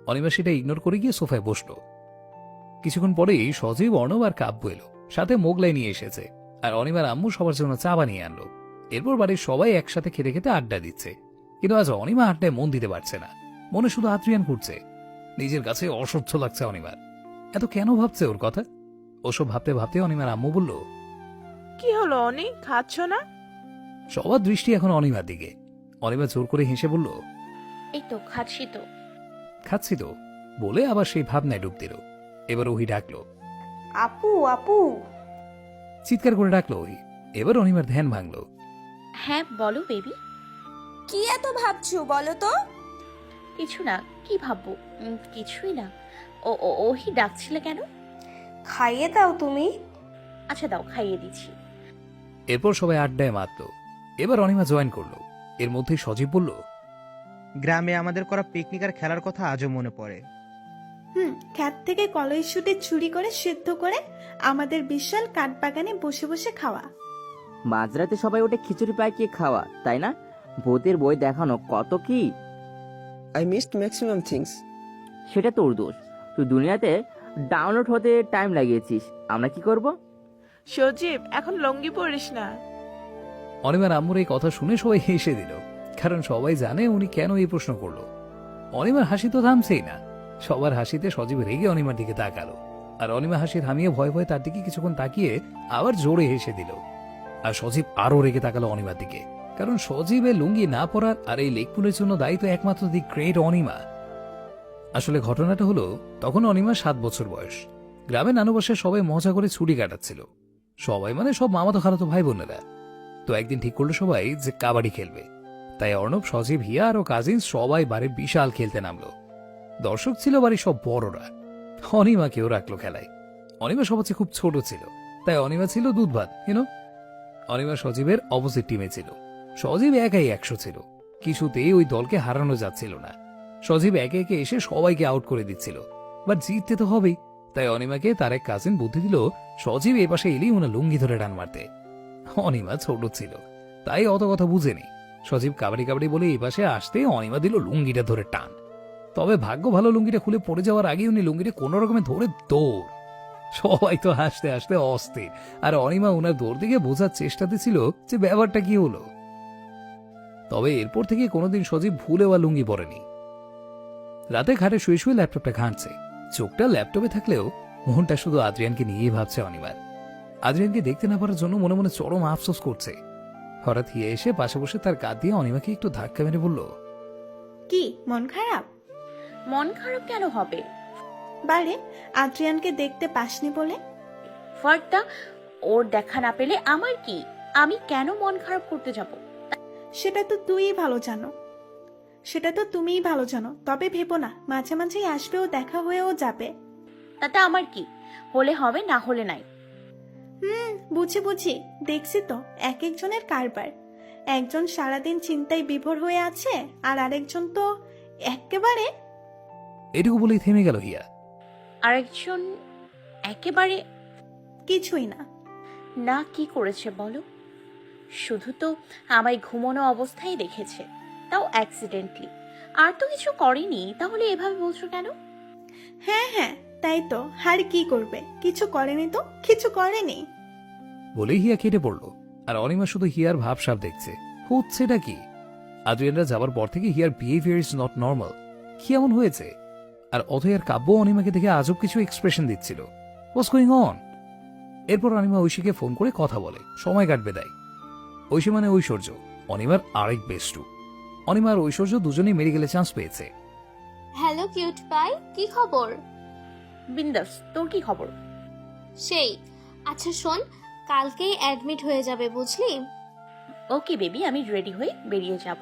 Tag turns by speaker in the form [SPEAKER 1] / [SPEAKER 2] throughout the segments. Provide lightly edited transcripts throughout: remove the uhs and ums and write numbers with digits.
[SPEAKER 1] অনিমা সেটা ইগনোর করে গিয়ে সোফায় বসলো। কিছুক্ষণ পরেই সজীব, অর্ণব আর কাব্য এলো, সাথে মোগলাই নিয়ে এসেছে। আর অনিমার আম্মু সবার জন্য চা বানিয়ে আনলো। এরপর বাড়ির সবাই একসাথে খেতে খেতে আড্ডা দিচ্ছে। কিন্তু আজ অনিমা আড্ডায় মন দিতে পারছে না, মনে শুধু আদ্রিয়ান ঘুরছে। নিজের কাছে অসহ্য লাগছে অনিমার। এত কেন ভাবছে ওর কথা? ওসব ভাবতে ভাবতে অনিমার আম্মু বলল,
[SPEAKER 2] কি হলো অনি, খাচ্ছ না?
[SPEAKER 1] সবার দৃষ্টি এখন অনিমার দিকে। অনিমা জোর করে হেসে বলল,
[SPEAKER 3] এই তো খাচ্ছি তো।
[SPEAKER 1] খাচ্ছি তো বলে আবার সেই ভাবনায় ডুব দিল। এবার ওহি ডাকলো,
[SPEAKER 4] আপু আপু।
[SPEAKER 1] চিৎকার করে ডাকলো ওহি। এবার অনিমার ধ্যান ভাঙলো।
[SPEAKER 3] হ্যাঁ বলো বেবি।
[SPEAKER 4] কি এত ভাবছো বলো তো?
[SPEAKER 3] কিছু না, কি ভাববো? কিছুই না। ও ও ওহি ডাকছিলে কেন?
[SPEAKER 4] খাইয়ে দাও তুমি।
[SPEAKER 3] আচ্ছা দাও, খাইয়ে দিচ্ছি।
[SPEAKER 1] এরপর সবাই আড্ডায় মাতলো। এবার অনিমা জয়েন করলো। এর মধ্যে সজীব বলল,
[SPEAKER 5] গ্রামে আমাদের করা পিকনিক আর খেলার কথা আজও মনে পড়ে।
[SPEAKER 6] ক্ষেত থেকে কলইশুঁটি চুরি করে সিদ্ধ করে আমাদের বিশাল কাঠবাগানে বসে বসে খাওয়া।
[SPEAKER 7] মাঝরাতে সবাই ওটা খিচুড়ি পাকিয়ে খাওয়া, তাই না? ভূতের বই দেখানো, কত কি।
[SPEAKER 8] I missed maximum things.
[SPEAKER 7] সেটা তোর দোষ, তুই দুনিয়াতে ডাউনলোড হতে টাইম লাগিয়েছিস। আমরা কি করব?
[SPEAKER 2] সজীব, এখন লঙ্গি পরিস না।
[SPEAKER 1] অনিমার আম্মুর এই কথা শুনে সবাই হেসে দিল, কারণ সবাই জানে উনি কেন এই প্রশ্ন করলো। অনিমার হাসি তো থামছেই না। সবার হাসিতে সজীব রেগে অনিমার দিকে তাকালো। আর অনিমা হাসি থামিয়ে ভয় ভয়ে তার দিকে কিছুক্ষণ তাকিয়ে আবার জোরে হেসে দিল। আর সজীব আরো রেগে তাকালো অনিমার দিকে, কারণ সজীবের লুঙ্গি না পরার আর এই লেকপুলের জন্য দায়ী তো একমাত্র দি গ্রেট অনিমা। আসলে ঘটনাটা হলো, তখন অনিমার 7 বছর বয়স। গ্রামে নানু বাসায় সবাই মজা করে ছুটি কাটাচ্ছিল। সবাই মানে সব মামাতো খালাতো ভাই বোনেরা। তো একদিন ঠিক করলো সবাই যে কাবাডি খেলবে। তাই অর্ণব, সজীব, হিয়া আর কাজিন সবাই বাড়ির বিশাল খেলতে নামলো। দর্শক ছিল বাড়ির সব বড়রা। অনিমাকেও রাখলো খেলায়। অনিমা সবার চেয়ে খুব ছোট ছিল, তাই অনিমা ছিল দুধ ভাত। অনিমা সজীবের অপোজিট টিমে ছিল। সজীব একাই 100 ছিল। কিছুতেই ওই দলকে হারানো যাচ্ছিল না। সজীব একে একে এসে সবাইকে আউট করে দিচ্ছিল, বাট জিততে তো হবেই। তাই অনিমাকে তার এক কাজিন বুদ্ধি দিল, সজীব এ পাশে এলেই ওনার লুঙ্গি ধরে টান মারতে। অনিমা ছোট ছিল, তাই অত কথা বুঝেনি। সজীব কাবাডি কাবাডি বলে এই পাশে আসতে অনিমা দিল লুঙ্গিটা ধরে টান। তবে ভাগ্য ভালো, লুঙ্গিটা খুলে পড়ে যাওয়ার আগে উনি লুঙ্গিটা কোন রকমে ধরে দৌড়। সবাই তো হাসতে হাসতে অস্থির, আর অনিমা ওনার দৌড় দিকে বোঝার চেষ্টাতে ছিল যে ব্যাপারটা কি হলো। তবে এরপর থেকে কোনোদিন সজীব ভুলেও আর লুঙ্গি পরেনি। রাতে খাটে শুয়ে শুয়ে ল্যাপটপটা ঘাঁটছে। চোখটা ল্যাপটপে থাকলেও মনটা শুধু আদ্রিয়ানকে নিয়েই ভাবছে অনিমার। আদ্রিয়ানকে দেখতে না পারার জন্য মনে মনে চরম আফসোস করছে। হঠাৎ হিয়ে এসে পাশে বসে তার কাঁধ দিয়ে অনিমাকে একটু ধাক্কা মেরে বলল,
[SPEAKER 6] কি মন খারাপ?
[SPEAKER 3] মন খারাপ কেন হবে?
[SPEAKER 6] বারে আদ্রিয়ানকে দেখতে পাসনি বলে?
[SPEAKER 3] ফার্দা, ওর দেখা না পেলে আমার কি? আমি কেন মন খারাপ করতে যাব?
[SPEAKER 6] সেটা তো তুমিই ভালো জানো। তবে ভেবো না, মাঝে মাঝেই আসবেও, দেখা হয়েও যাবে।
[SPEAKER 3] তাতে আমার কি? হলে হবে, না হলে নাই।
[SPEAKER 6] বুঝি দেখছি তো এক একজনের কারবার। একজন সারাদিন চিন্তায় বিভোর হয়ে আছে, আর আরেকজন তো একেবারে।
[SPEAKER 1] এটুকু বলেই থেমে গেল হিয়া।
[SPEAKER 3] আরেকজন একেবারে
[SPEAKER 6] কিছুই না।
[SPEAKER 3] না, কি করেছে বলো? শুধু তো আমায় ঘুমানো অবস্থায় দেখেছে, তাও অ্যাক্সিডেন্টলি। আর তো কিছু করেনি, তাহলে এভাবে বলছো কেন?
[SPEAKER 6] হ্যাঁ, তাই তো। আর কি করবে? কিছু করেনি তো, কিছু করেনি
[SPEAKER 1] বলেই হিয়া কেটে পড়ল। আর অনিমা শুধু হিয়ার ভাবসাব দেখছে, হচ্ছেটা কি। আদ্রিয়ানরা যাবার পর থেকে here behaviour is not normal. কি এমন হয়েছে? আর অথয়ার কাব্য অনিমাকে দেখে আজব কিছু এক্সপ্রেশন দিচ্ছিল। What's going on? এরপর অনিমা ঐশীকে ফোন করে কথা বলে, সময় কাটবে দেয়। ঐশী মানে ঐশ্বর্য, অনিমার আরেক বেস্টু। অনিমা আর ঐশ্বর্য দুজনেই মেডিকেলে চান্স পেয়েছে।
[SPEAKER 9] হ্যালো কিউট পাই, কি খবর?
[SPEAKER 3] বিন্দাস, তোর কি খবর?
[SPEAKER 9] সেই। আচ্ছা শোন, কালকেই অ্যাডমিট হয়ে যাবে, বুঝলি?
[SPEAKER 3] ওকে বেবি, আমি রেডি হয়ে বেরিয়ে যাব।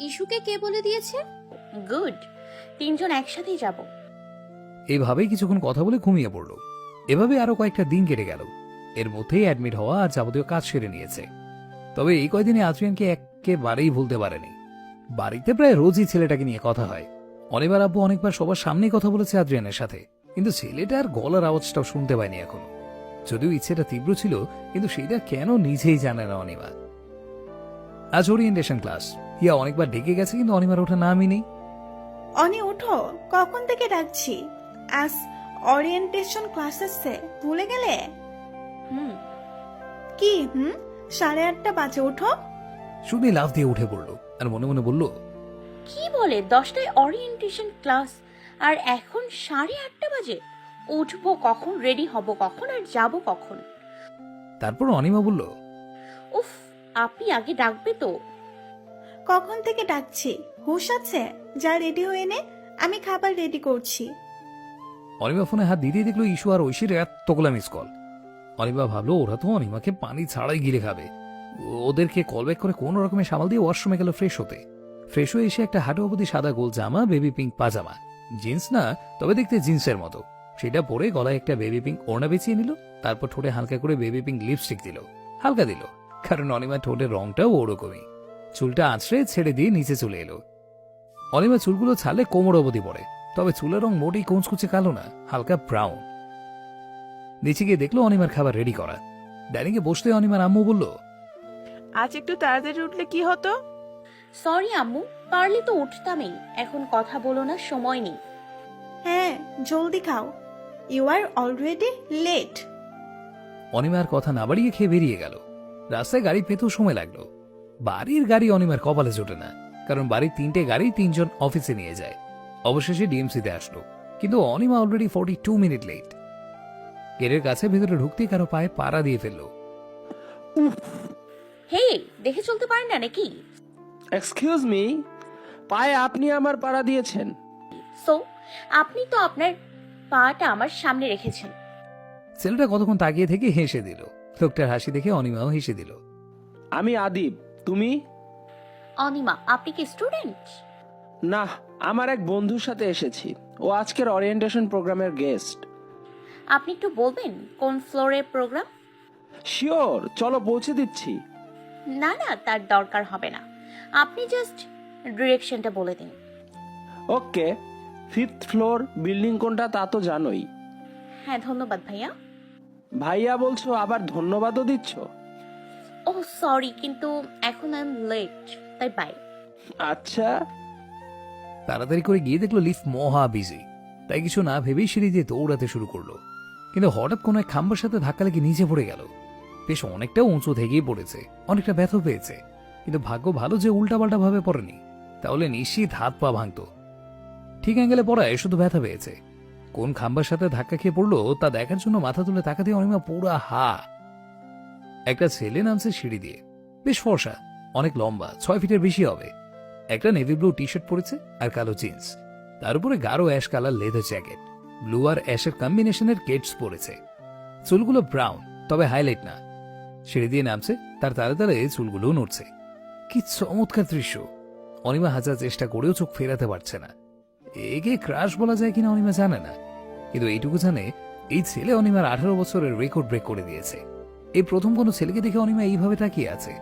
[SPEAKER 9] ইস্যুকে কে বলে দিয়েছে?
[SPEAKER 3] গুড, 3 জন একসাথেই যাব।
[SPEAKER 1] এইভাবেই কিছুক্ষণ কথা বলে ঘুমিয়ে পড়ল। এভাবে আরো কয়েকটা দিন কেটে গেল। এর মধ্যেই অ্যাডমিট হওয়া আর যাবতীয় কাজ সেরে নিয়েছে। তবে এই কয়দিনে আদ্রিয়ানকে একেবারেই ভুলতে পারেনি। বাড়িতে প্রায় রোজই ছেলেটাকে নিয়ে কথা হয়। অনিবার আব্বু অনেকবার সবার সামনেই কথা বলেছে আদ্রিয়ানের সাথে, কিন্তু ছেলেটার গলার আওয়াজটাও শুনতে পায়নি এখনো। যদিও ইচ্ছেটা তীব্র ছিল, কিন্তু সেটা কেন নিজেই জানে না অনিমা। আজ ওরিয়েন্টেশন ক্লাস। হিয়া অনেকবার ডেকে গেছে, কিন্তু অনিমার ওঠা নামই নেই।
[SPEAKER 6] অনি ওঠো, কখন থেকে ডাকছি? আজ ওরিয়েন্টেশন ক্লাস আছে, ভুলে গেলে?
[SPEAKER 3] হুম।
[SPEAKER 6] কি 8:30 বাজে, ওঠো।
[SPEAKER 1] শুনে লাফ দিয়ে উঠে পড়লো আর মনে মনে বলল,
[SPEAKER 3] কি বলে 10টায় ওরিয়েন্টেশন ক্লাস আর এখন 8:30 বাজে? উঠবো কখন, রেডি হব কখন, আর যাব কখন?
[SPEAKER 1] তারপর অনিমা বলল,
[SPEAKER 3] উফ, আপনি আগে ডাকবে তো।
[SPEAKER 6] কখন থেকে ডাকছি, হুশ আছে? যা রেডি হয়ে নে, আমি খাবার রেডি করছি।
[SPEAKER 1] অনিমা ফোনে হাত দিতেই দেখলো ইস্যু আর ঐশীর এতগুলা মিস কল। অনিমা ভাবলো ওরা তো অনিমাকে পানি ছাড়াই গিলে খাবে। ওদেরকে কল ব্যাক করে কোন রকমের সামাল দিয়ে ওয়াশরুমে গেল ফ্রেশ হতে। ফ্রেশ হয়ে এসে একটা হাঁটু অবধি সাদা গোল জামা, বেবি পিঙ্ক পাজামা, জিন্স না তবে দেখতে জিন্সের মতো, সেটা পরে গলায় একটা বেবি পিঙ্ক ওড়না বেঁচিয়ে নিল। তারপর ঠোঁটে হালকা করে বেবি পিঙ্ক লিপস্টিক দিল, হালকা দিল, কারণ অনিমা ঠোঁটের রংটাও ওরকমই। চুলটা আঁচড়ে ছেড়ে দিয়ে নিচে চলে এলো। অনিমা চুলগুলো ছাড়লে কোমর অবধি পড়ে, তবে চুলের রং মোটেই কুচকুচে কালো না, হালকা ব্রাউন। নিচে গিয়ে দেখলো অনিমার খাবার রেডি করা। ডাইনিং এ বসতে অনিমার আম্মু বলল,
[SPEAKER 2] আজ একটু তাড়াতাড়ি উঠলে কি হতো?
[SPEAKER 3] সরি আম্মু, পারলে তো উঠতামই, এখন কথা বলো না, সময় নেই।
[SPEAKER 6] হ্যাঁ, জলদি খাও, ইউ আর অলরেডি লেট।
[SPEAKER 1] অনিমার কথা না বাড়িয়ে খেয়ে বেরিয়ে গেল। রাস্তায় গাড়ি পেতেও সময় লাগলো। বাড়ির গাড়ি অনিমার কপালে জোটে না, কারণ বাড়ির 3টে গাড়ি 3 জন অফিসে নিয়ে যায়। অবশেষে ডিএমসিতে আসলো, কিন্তু অনিমা অলরেডি 42 মিনিট লেট। গেটের কাছে ভেতরে ঢুকতেই কারো পায়ে পাড়া দিয়ে ফেললো।
[SPEAKER 3] হে, দেখে চলতে পারেন না নাকি?
[SPEAKER 10] এক্সকিউজ মি, পায়ে আপনি আমার পাড়া দিয়েছেন?
[SPEAKER 3] সো আপনি তো আপনার পাটা আমার সামনে রেখেছেন।
[SPEAKER 1] ছেলেটা কতক্ষণ তাকিয়ে থেকে হেসে দিল। লোকটার হাসি দেখে অনিমাও হেসে দিল।
[SPEAKER 10] আমি আদিব, তুমি?
[SPEAKER 3] অনিমা, আপনি কি স্টুডেন্ট?
[SPEAKER 10] না, আমার এক বন্ধুর সাথে এসেছি, ও আজকের ওরিয়েন্টেশন প্রোগ্রামের গেস্ট।
[SPEAKER 3] আপনি একটু বলবেন কোন ফ্লোরের প্রোগ্রাম?
[SPEAKER 10] শিওর, চলো পৌঁছে দিচ্ছি।
[SPEAKER 3] না না, তার দরকার হবে না, আপনি জাস্ট ডিরেকশনটা বলে দিন।
[SPEAKER 10] ওকে, 5th ফ্লোর, বিল্ডিং কোনটা তা তো জানোই।
[SPEAKER 3] হ্যাঁ, ধন্যবাদ ভাইয়া।
[SPEAKER 10] ভাইয়া বলছো, আবার ধন্যবাদও দিচ্ছ?
[SPEAKER 3] ও সরি, কিন্তু এখন আই এম লেট, তাই বাই।
[SPEAKER 10] আচ্ছা।
[SPEAKER 1] তাড়াতাড়ি করে গিয়ে দেখলো লিফট মহা বিজি, তাই কিছু না ভেবেই সিঁড়ি দিয়ে দৌড়াতে শুরু করলো। কিন্তু হঠাৎ কোনো এক খাম্বার সাথে ধাক্কা লেগে নিচে পড়ে গেল। বেশ অনেকটা উঁচু থেকেই পড়েছে, অনেকটা ব্যথা পেয়েছে, কিন্তু ভাগ্য ভালো যে উল্টাপাল্টা ভাবে পড়েনি, তাহলে নিশ্চিত হাত পা ভাঙতো। ঠিক অ্যাঙ্গেলে পড়ায় শুধু ব্যথা পেয়েছে। কোন খাম্বার সাথে ধাক্কা খেয়ে পড়লো তা দেখার জন্য মাথা তুলে তাকাতে অনিমা পুরা হা। একটা ছেলে নামছে সিঁড়ি দিয়ে, বেশ ফর্সা, অনেক লম্বা, 6 ফিটের বেশি হবে। একটা নেভি ব্লু টি শার্ট পরেছে আর কালো জিন্স, তার উপরে গাঢ় ash colour leather jacket, blue আর অ্যাশের কম্বিনেশনের কেটস পরেছে। চুলগুলো ব্রাউন, তবে হাইলাইট না। সিঁড়ি দিয়ে নামছে, তার তালে তালে চুলগুলো নড়ছে। কি চমৎকার দৃশ্য! অনিমা হাজার চেষ্টা করেও চোখ ফেরাতে পারছে না। একে ক্রাশ বলা যায় কিনা অনিমা জানে না, কিন্তু এইটুকু জানে এই ছেলে অনিমার 18 বছরের রেকর্ড ব্রেক করে দিয়েছে। এই প্রথম কোনো ছেলেকে দেখে অনিমা এইভাবে তাকিয়ে আছে,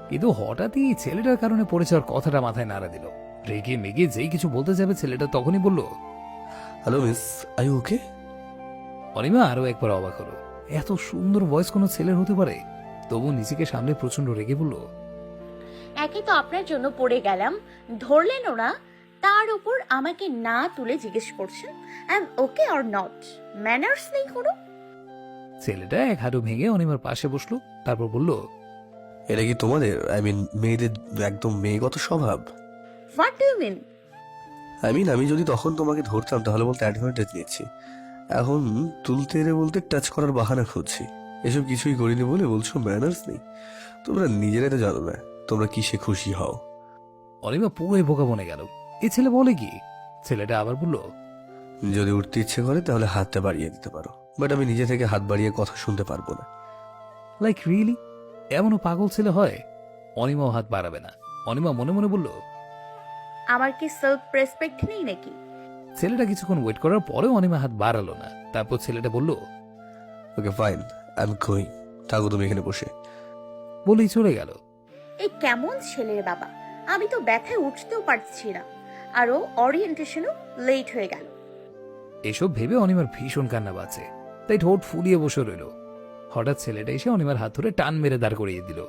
[SPEAKER 1] কিন্তু হঠাৎই এই ছেলেটার কারণে পড়ে যাওয়ার কথাটা মাথায় নাড়া দিল। রেগে মেগে যেই কিছু বলতে যাবে ছেলেটা তখনই বলল,
[SPEAKER 11] hello miss, are you okay?
[SPEAKER 1] Anima আরো একবার অবাক হলো, এত সুন্দর ভয়েস কোনো ছেলের হতে পারে। তবু নিজেকে সামনে প্রচন্ড রেগে বলল,
[SPEAKER 3] একে তো আপনার জন্য পড়ে গেলাম, ধরলেনও না, তার উপর আমাকে না তুলে জিজ্ঞেস করছেন I am okay or not. Manners নেই কোনো।
[SPEAKER 1] ছেলেটা এক হাঁটু ভেঙে অনিমার পাশে বসলো, তারপর বলল,
[SPEAKER 11] এটা কি তোমাদের, আই মিন মেয়েদের একদম মেয়েগত স্বভাব?
[SPEAKER 3] What do you mean?
[SPEAKER 11] আমি যদি তখন তোমাকে ধরতাম তাহলে বলতে অ্যাডভান্টেজ নিচ্ছি, এখন তুলতে এলে বলতে টাচ করার বাহানা খুঁজছি। এসব কিছুই করিনি বলে বলছো ম্যানার্স নেই? তোমরা নিজেরাই তো জানো না তোমরা কিসে খুশি হও।
[SPEAKER 1] অনিমা পুরোই বোকা বনে গেল। এই ছেলে বলে কি? ছেলেটা আবার বলল,
[SPEAKER 11] যদি উঠতে ইচ্ছে করে তাহলে হাতটা বাড়িয়ে দিতে পারো, বাট আমি নিজে থেকে হাত বাড়িয়ে কথা শুনতে পারবো না।
[SPEAKER 1] Like really? এমনও পাগল ছেলে হয়? অনিমাও হাত বাড়াবে না। অনিমা মনে মনে বলল,
[SPEAKER 3] আমার কি সেলফ রেসপেক্ট নেই নাকি?
[SPEAKER 1] ছেলেটা কিছুক্ষণ ওয়েট করার পরেও অনিমা হাত বাড়ালো না। তারপর ছেলেটা বলল,
[SPEAKER 11] okay fine, I am going, থাকো তুমি এখানে বসে।
[SPEAKER 1] বলেই চলে গেল।
[SPEAKER 3] এই কেমন ছেলের বাবা, আমি তো ব্যথায় উঠতেও পারছি না, আরো ওরিয়েন্টেশনও লেট হয়ে গেল।
[SPEAKER 1] এসব ভেবে অনিমার ভীষণ কান্না পাচ্ছে, তাই ঠোঁট ফুলিয়ে বসে রইল। হঠাৎ ছেলেটা এসে অনিমার হাত ধরে টান মেরে দাঁড় করিয়ে দিল।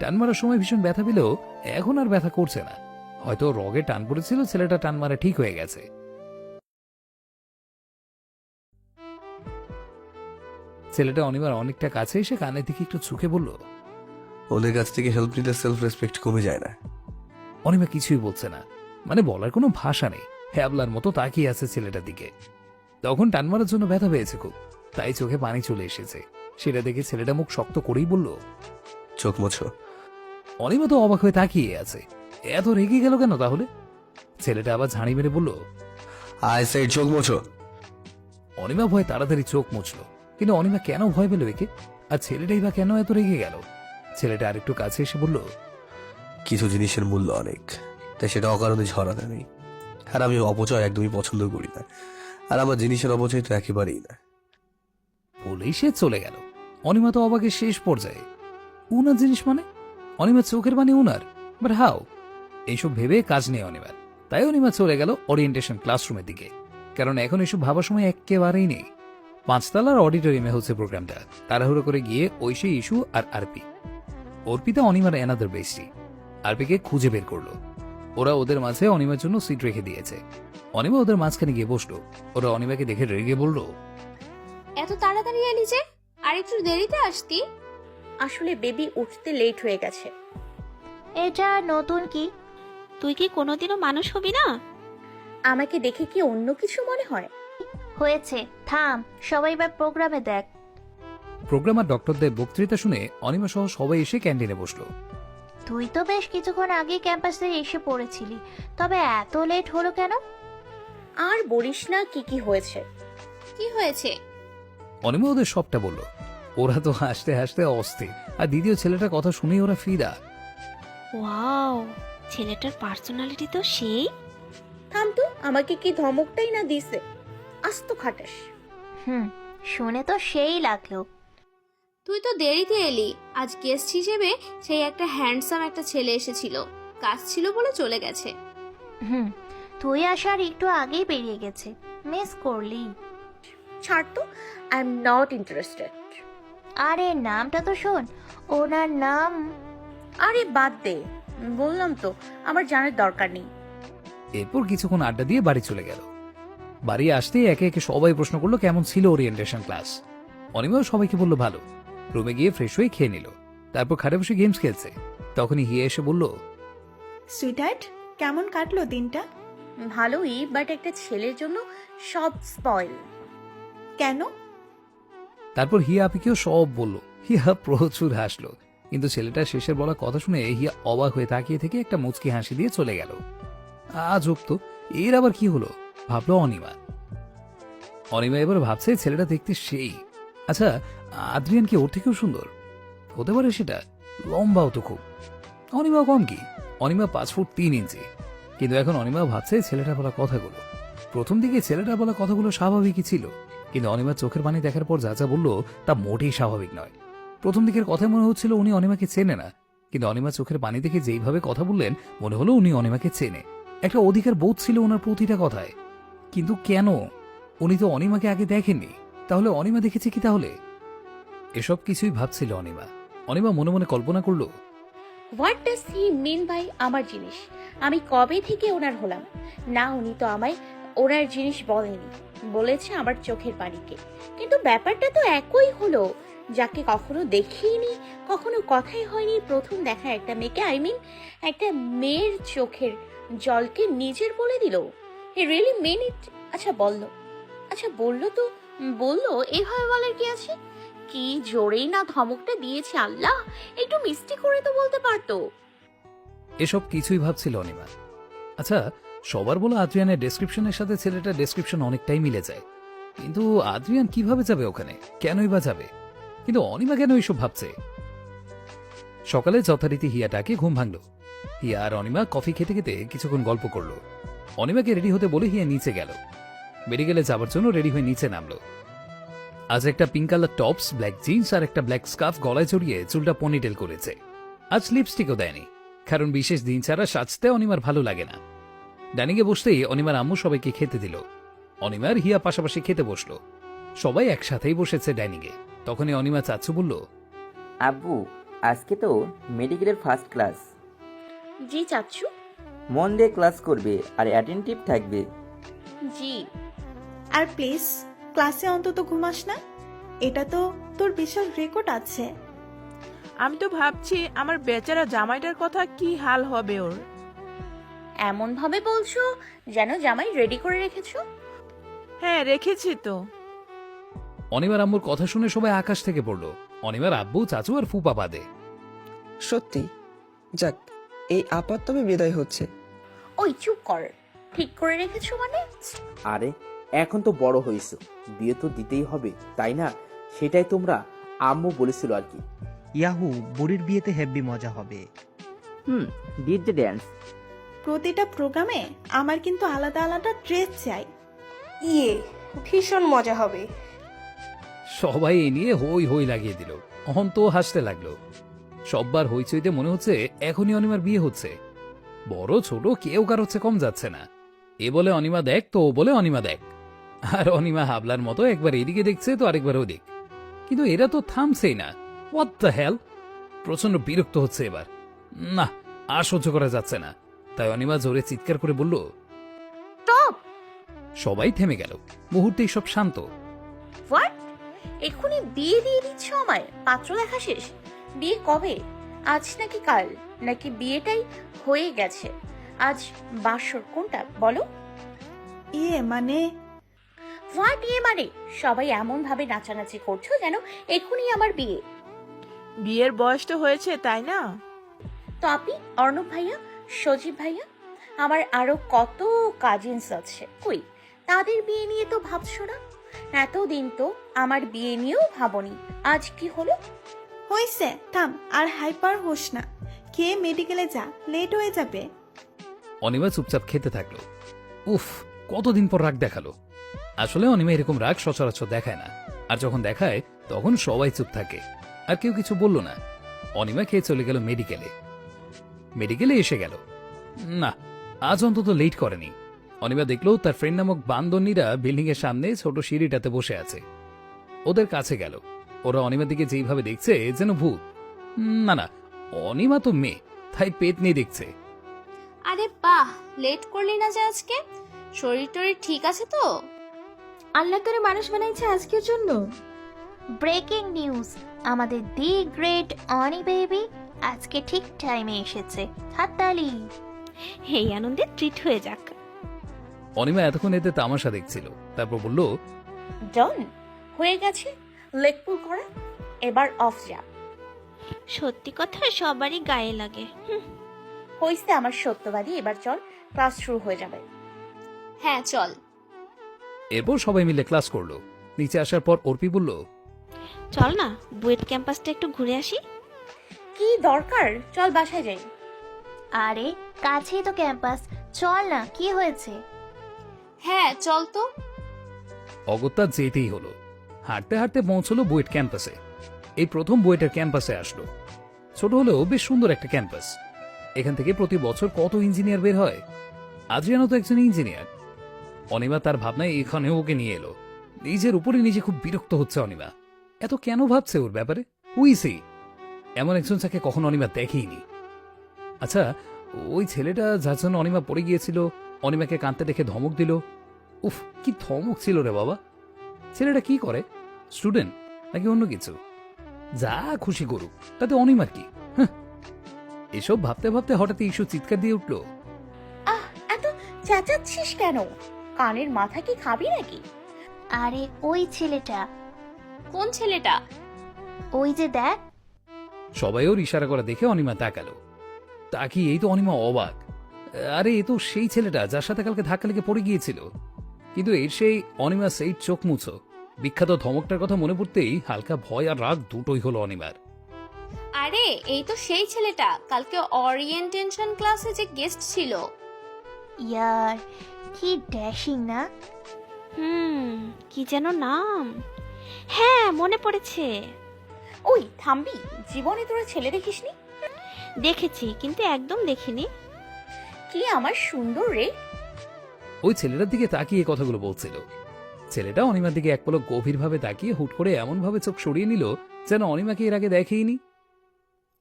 [SPEAKER 1] টান মারার সময় ভীষণ ব্যথা পেলেও এখন আর ব্যথা করছে না। হয়তো রগে টান পড়েছিল, ছেলেটা টান মারা ঠিক হয়ে গেছে। ছেলেটা অনিমার অনেকটা কাছে এসে কানের দিকে একটু ঝুঁকে বলল,
[SPEAKER 11] ওদের কাছ থেকে হেল্প নিলে সেলফ রেসপেক্ট কমে যায় না।
[SPEAKER 1] অনিমা কিছুই বলছে না, মানে বলার কোনো ভাষা নেই। হ্যাবলার মতো তাকিয়ে আছে ছেলেটার দিকে। তখন টান মারার জন্য ব্যথা পেয়েছে খুব, তাই চোখে পানি চলে এসেছে। সেটা দেখে ছেলেটা মুখ শক্ত করেই বলল,
[SPEAKER 11] চোখ মোছো।
[SPEAKER 1] অনিমা তো অবাক হয়ে তাকিয়ে আছে, এত রেগে গেল কেন তাহলে? ছেলেটা আবার ঝাড়ি মেরে বলল,
[SPEAKER 11] আই সাইড চোখ মোছো।
[SPEAKER 1] অনিমা ভয় তাড়াতাড়ি চোখ মুছল, কিন্তু অনিমা কেন ভয় পেল একে? আর ছেলেটাই বা কেন এত রেগে গেল? ছেলেটা আরেকটু কাছে এসে বলল,
[SPEAKER 11] কিছু জিনিসের মূল্য অনেক, তাই সেটা অকারণে ঝরাতে নেই। আর আমি অপচয় একদমই পছন্দ করি না, আর আমার জিনিসের অপচয় তো একেবারেই না।
[SPEAKER 1] বলেই সে চলে গেল। অনিমা তো অবাকের শেষ পর্যায়ে। উনার জিনিস মানে? অনিমার চোখের পানি উনার? But how? এইসব ভেবে কাজ নেই অনিমার। তাই অনিমা চলে গেল ওরিয়েন্টেশন ক্লাসরুমের দিকে, কারণ এখন এসব ভাবার সময় একেবারেই নেই। 5 তলার অডিটোরিয়ামে হচ্ছে প্রোগ্রামটা। তাড়াহুড়ো করে গিয়ে ঐশী, ইস্যু আর আরপি। অর্পিতা অনিমার অ্যানাদার বেস্টি। আরপিকে খুঁজে বের করলো। ওরা ওদের মাঝে অনিমার জন্য সিট রেখে দিয়েছে। অনিমা ওদের মাঝখানে গিয়ে বসলো। ওরা অনিমাকে দেখে রেগে বলল,
[SPEAKER 9] এত তাড়াতাড়ি এলি যে? আর একটু দেরিতে আসতি।
[SPEAKER 3] আসলে বেবি উঠতে লেট হয়ে গেছে।
[SPEAKER 4] এটা নতুন কি?
[SPEAKER 2] তুই কি কোনোদিনও মানুষ হবি না?
[SPEAKER 3] আমাকে দেখে কি অন্য কিছু মনে হয়?
[SPEAKER 4] হয়েছে, থাম, সবাই এবার প্রোগ্রামে দেখ।
[SPEAKER 1] প্রোগ্রামার ডক্টরদের বক্তৃতা শুনে অনিমা সহ সবাই এসে ক্যান্টিনে বসলো।
[SPEAKER 4] তুই তো বেশ কিছুক্ষণ আগে ক্যাম্পাসে এসে পড়েছিলি, তবে এত লেট হলো কেন?
[SPEAKER 3] আর বলিস না কি কি হয়েছে।
[SPEAKER 9] কি হয়েছে?
[SPEAKER 1] অনিমা ওদের সবটা বলল। ওরা তো হাসতে হাসতে অস্থির, আর দ্বিতীয় ছেলেটার কথা শুনেই ওরা ফিদা।
[SPEAKER 2] ওয়াও, ছেলেটার পার্সোনালিটি তো সেই।
[SPEAKER 3] থাম তো, আমাকে কি ধমকটাই না দিছে। আস্ত খাটাস।
[SPEAKER 4] শুনে তো সেই লাগলো।
[SPEAKER 9] তুই তো দেরিতে এলি। আজ গেস্ট হিসেবে সেই একটা হ্যান্ডসাম একটা ছেলে এসেছিল, কাজ ছিল বলে চলে গেছে।
[SPEAKER 4] তুই আসার একটু আগেই বেরিয়ে গেছে, মিস করলি।
[SPEAKER 3] ছাড় তো, আই এম নট ইন্টারেস্টেড।
[SPEAKER 4] আরে নামটা তো শোন, ওনার নাম।
[SPEAKER 3] আরে বাদ দে, বললাম তো আমার জানার দরকার নেই।
[SPEAKER 1] এরপর কিছুক্ষণ আড্ডা দিয়ে বাড়ি চলে গেল। বাড়ি আসতেই একে একে সবাই প্রশ্ন করলো কেমন ছিল ওরিয়েন্টেশন ক্লাস। অনিমাও সবাইকে বলল ভালো। রুমে গিয়ে ফ্রেশ হয়ে খেয়ে নিল। তারপর খাটে বসে গেমস খেলছে। তখনই হিয়া এসে বলল,
[SPEAKER 6] সুইটহার্ট, কেমন কাটলো দিনটা?
[SPEAKER 3] ভালোই, বাট একটা ছেলের জন্য সব স্পয়েল।
[SPEAKER 6] কেন?
[SPEAKER 1] তারপর হিয়া আপিকেও সব বলল। হিয়া প্রচুর হাসলো, কিন্তু ছেলেটা শেষের বলা কথা শুনে হিয়া অবাক হয়ে তাকিয়ে থেকে একটা মুচকি হাসি দিয়ে চলে গেল। আজব তো, এর আবার কি হলো ভাবলো অনিমা। অনিমা এবার ভাবছে ছেলেটা দেখতে সেই। আচ্ছা, আদ্রিয়ান কি ওর থেকেও সুন্দর হতে পারে? সেটা লম্বাও তো খুব। অনিমা কম কি, অনিমা 5 ফুট 3 ইঞ্চি। কিন্তু এখন অনিমা ভাবছে ছেলেটা বলা কথাগুলো। প্রথম দিকে ছেলেটা বলা কথাগুলো স্বাভাবিকই ছিল, কিন্তু অনিমার চোখের পানি দেখার পর যা যা বললো তা মোটেই স্বাভাবিক নয়। প্রথম দিকের কথায় মনে হচ্ছিল উনি অনিমাকে চেনে না, কিন্তু অনিমা চোখের পানি দেখে যেইভাবে কথা বললেন মনে হলো উনি অনিমাকে চেনে। একটা অধিকার বোধ ছিল ওনার প্রতিটা কথায়। কিন্তু কেন? উনি তো অনিমাকে আগে দেখেননি, তাহলে অনিমা দেখেছে কি তাহলে? এসব কিছুই ভাবছিল অনিমা। অনিমা মনে মনে কল্পনা করলো,
[SPEAKER 3] what does he mean by আমার জিনিস? আমি কবে থেকে ওনার হলাম না? উনি তো আমায় ওনার জিনিস বলেনি, বলেছে আমার চোখের পানিকে। কিন্তু ব্যাপারটা তো একই হলো। যাকে কখনো দেখিনি, কখনো কথাই হয়নি, প্রথম দেখা একটা মেয়েকে, আই মিন একটা মেয়ের চোখের জলকে নিজের বলে দিল। হি রিয়েলি মেন ইট। আচ্ছা বললো তো বললো, এভাবে বলার কি আছে? কি জোরেই না ধমকটা দিয়েছে আল্লাহ! একটু মিষ্টি করে তো বলতে পারতো।
[SPEAKER 1] এসব কিছুই ভাবছিল অনিমা। আচ্ছা, সবার বলা আদ্রিয়ানের ডেসক্রিপশনের সাথে ছেলেটার ডেসক্রিপশন অনেকটাই মিলে যায়, কিন্তু আদ্রিয়ান কিভাবে যাবে ওখানে? কেনই বা যাবে? কিন্তু অনিমা কেন এইসব ভাবছে? সকালে যথারীতি হিয়াটাকে ঘুম ভাঙল। হিয়া আর অনিমা কফি খেতে খেতে কিছুক্ষণ গল্প করলো। অনিমাকে রেডি হতে বলে হিয়া নিচে গেল। মেডিকেলে যাবার জন্য রেডি হয়ে নিচে নামলো। আজ একটা pink colour tops, black jeans আর একটা ব্ল্যাক স্কার্ফ গলায় জড়িয়ে চুলটা পনিটেল করেছে। আজ লিপস্টিকও দেয়নি, কারণ বিশেষ দিন ছাড়া সাজতে অনিমার ভালো লাগে না। ডাইনিংয়ে বসতেই অনিমার আম্মু সবাইকে খেতে দিল। অনিমার হিয়া পাশাপাশি খেতে বসলো। সবাই একসাথেই বসেছে ডাইনিংয়ে। তখনই অনিমা চাচ্ছু বলল,
[SPEAKER 7] আব্বু, আজকে তো মেডিকেলের ফার্স্ট ক্লাস।
[SPEAKER 3] জি চাচ্ছু।
[SPEAKER 7] মন দিয়ে ক্লাস করবে আর অ্যাটেন্টিভ থাকবে।
[SPEAKER 3] জি।
[SPEAKER 6] আর প্লিজ ক্লাসে অন্তত ঘুমাস না, এটা তো তোর বিশাল রেকর্ড আছে।
[SPEAKER 12] আমি তো ভাবছি আমার বেচারা জামাইটার কথা কি হাল হবে ওর।
[SPEAKER 3] এমন ভাবে বলছো যেন জামাই রেডি করে রেখেছো।
[SPEAKER 12] হ্যাঁ রেখেছি তো।
[SPEAKER 1] অনিমার আম্মুর কথা শুনে সবাই আকাশ থেকে পড়ল। অনিমার আব্বু, চাচু আর ফুপা বাদে।
[SPEAKER 8] সত্যি, যাক এই আপাত তবে বিদায় হচ্ছে।
[SPEAKER 3] ওই চুপ কর, ঠিক করে রেখেছো মানে?
[SPEAKER 13] আরে এখন তো বড় হয়েছো, বিয়ে তো দিতেই হবে তাই না? সেটাই তোমরা আম্মু বলেছিল আর কি।
[SPEAKER 5] ইয়াহু, বুড়ির বিয়েতে হেব্বি মজা হবে।
[SPEAKER 7] DJ dance.
[SPEAKER 6] প্রতিটা প্রোগ্রামে আমার কিন্তু আলাদা আলাদা ড্রেস চাই।
[SPEAKER 14] ইয়ে, ভীষণ মজা হবে।
[SPEAKER 1] সবাই এ নিয়ে হই হই লাগিয়ে দিল। অহন্ত হাসতে লাগলো। সববার হইচইতে মনে হচ্ছে এখনই অনিমার বিয়ে হচ্ছে। বড় ছোট কেউ কার হচ্ছে কম যাচ্ছে না। এ বলে অনিমা দেখ, তো ও বলে অনিমা দেখ। আর অনিমা হাবলার মতো একবার এদিকে দেখছে তো আরেকবার ওদিক। কিন্তু এরা তো থামছেই না। What the hell! প্রচন্ড বিরক্ত হচ্ছে এবার। না, আর সহ্য করা যাচ্ছে না। তাই অনিমা জোরে চিৎকার করে বলল,
[SPEAKER 3] স্টপ!
[SPEAKER 1] সবাই থেমে গেল। মুহূর্তেই সব শান্ত।
[SPEAKER 3] হোয়াট? এক্ষুনি বিয়ে দিয়ে দিচ্ছ আমায়? পাত্র দেখা শেষ? বিয়ে কবে? আজ নাকি কাল? নাকি বিয়েটাই হয়ে গেছে? আজ বাসর কোনটা বলো?
[SPEAKER 6] ইয়ে মানে?
[SPEAKER 3] হোয়াট ইয়ে মানে? সবাই এমন ভাবে নাচানাচি করছো যেন এক্ষুনি আমার বিয়ে।
[SPEAKER 12] বিয়ের বয়স তো হয়েছে তাই না?
[SPEAKER 3] তো আপনি, অর্ণব ভাইয়া, সজীব ভাইয়া, আমার আরো কত কাজিনস আছে, কই তাদের বিয়ে নিয়ে তো ভাবছো না? এতদিন তো আমার বিয়ে নিয়েও ভাবনি, আজ কি হলো?
[SPEAKER 6] হয়েছে, থাম, আর হাইপার হোস না। খেয়ে মেডিকেলে যা, লেট হয়ে যাবে।
[SPEAKER 1] অনিমা চুপচাপ খেতে থাকলো। উফ, কতদিন পর রাগ দেখালো। আসলে অনিমা এরকম রাগ সচরাচর দেখায় না। আর যখন দেখায় তখন সবাই চুপ থাকে, আর কেউ কিছু বলল না। অনিমা খেয়ে চলে গেল মেডিকেলে। মেডিকেলে এসে গেল। না, আজ অন্তত লেট করেনি। অনিমা দেখলো তার ফ্রেন্ড নামক বান্দরনীরা বিল্ডিং এর সামনে ছোট সিঁড়িটাতে বসে আছে। ওদের কাছে গেল। ওরা অনিমার দিকে যেইভাবে দেখছে যেন ভূত। না না, অনিমা তো মেয়ে, তাই পেট নিয়ে দেখছে।
[SPEAKER 9] আরে বাহ, লেট করলি না যে আজকে? শরীর টরীর ঠিক আছে তো?
[SPEAKER 14] আল্লাহ করে মানুষ বানাইছে আজকের জন্য।
[SPEAKER 4] ব্রেকিং নিউজ, আমাদের দি গ্রেট অনি বেবি আজকে ঠিক টাইমে এসেছে। হাততালি।
[SPEAKER 2] এই আনন্দে ট্রিট হয়ে যাক।
[SPEAKER 1] অনিমা এতক্ষণ এতে তামাশা দেখছিল, তারপর বলল,
[SPEAKER 3] ডন হয়ে গেছে, লেগ পুল করা, এবার অফ যা।
[SPEAKER 2] সত্যি কথা সবারই গায়ে লাগে।
[SPEAKER 3] হইছে আমার সত্যবাদী, এবার চল, ক্লাস শুরু হয়ে যাবে।
[SPEAKER 9] হ্যাঁ চল।
[SPEAKER 1] এরপর সবাই মিলে ক্লাস করলো। নিচে আসার পর অর্পি বলল,
[SPEAKER 2] চল না বুয়েট ক্যাম্পাসটা একটু ঘুরে আসি।
[SPEAKER 3] কি দরকার, চল বাসায় যাই।
[SPEAKER 4] আরে কাছেই তো ক্যাম্পাস, চল না, কি হয়েছে?
[SPEAKER 9] হ্যাঁ চল তো।
[SPEAKER 1] অগত্যা যেতেই হলো। হাঁটতে হাঁটতে পৌঁছলো বুয়েট ক্যাম্পাসে। এই প্রথম বুয়েটের ক্যাম্পাসে আসলো। ছোট হলেও বেশ সুন্দর একটা ক্যাম্পাস। এখান থেকে প্রতি বছর কত ইঞ্জিনিয়ার বের হয়। আদ্রিয়ানো তো একজন ইঞ্জিনিয়ার। অনিমা তার ভাবনায় এখানেও ওকে নিয়ে এলো। নিজের উপরে নিজে খুব বিরক্ত হচ্ছে অনিমা। এত কেন ভাবছে ওর ব্যাপারে? হুইসি এমন একজন যাকে কখনো অনিমা দেখেইনি। আচ্ছা, ওই ছেলেটা যার জন্য অনিমা পড়ে গিয়েছিল, অনিমাকে কাঁদতে দেখে ধমক দিল। উফ, কি ধমক ছিল রে বাবা! ছেলেটা কি করে? স্টুডেন্ট নাকি অন্য কিছু? যা খুশি করুক, তাতে অনিমার কি? এসব ভাবতে ভাবতে হঠাৎ ইস্যু চিৎকার দিয়ে উঠল,
[SPEAKER 3] আহ, এত চেঁচাচ্ছিস কেন? কানের মাথা কি খাবি নাকি?
[SPEAKER 4] আরে ওই ছেলেটা।
[SPEAKER 9] কোন ছেলেটা?
[SPEAKER 4] ওই যে দেখ।
[SPEAKER 1] সবাই ওর ইশারা করা দেখে অনিমা তাকালো। তাকিয়ে এই তো অনিমা অবাক। আরে এ তো সেই ছেলেটা যার সাথে কালকে ধাক্কা লেগে পড়ে গিয়েছিল। কিন্তু এর সেই অনিমা সেই চোখ মুছো বিখ্যাত ধমকটার কথা মনে পড়তেই হালকা ভয় আর রাগ দুটোই হলো অনিমার।
[SPEAKER 9] আরে এই তো সেই ছেলেটা কালকে ওরিয়েন্টেশন ক্লাসে যে গেস্ট ছিল।
[SPEAKER 4] ইয়ার, কি ড্যাশিং না?
[SPEAKER 2] কি যেন নাম? হ্যাঁ মনে পড়েছে।
[SPEAKER 3] ওই থামবি, জীবনে তোরা ছেলে দেখিসনি?
[SPEAKER 2] দেখেছি কিন্তু একদম দেখিনি।
[SPEAKER 3] কি আমার সুন্দর রে!
[SPEAKER 1] ওই ছেলেটার দিকে তাকিয়ে কথাগুলো বলছিল। ছেলেটা অনিমার দিকে এক পলক গভীরভাবে তাকিয়ে হুট করে এমন ভাবে চোখ সরিয়ে নিল যেন অনিমাকে এর আগে দেখেইনি।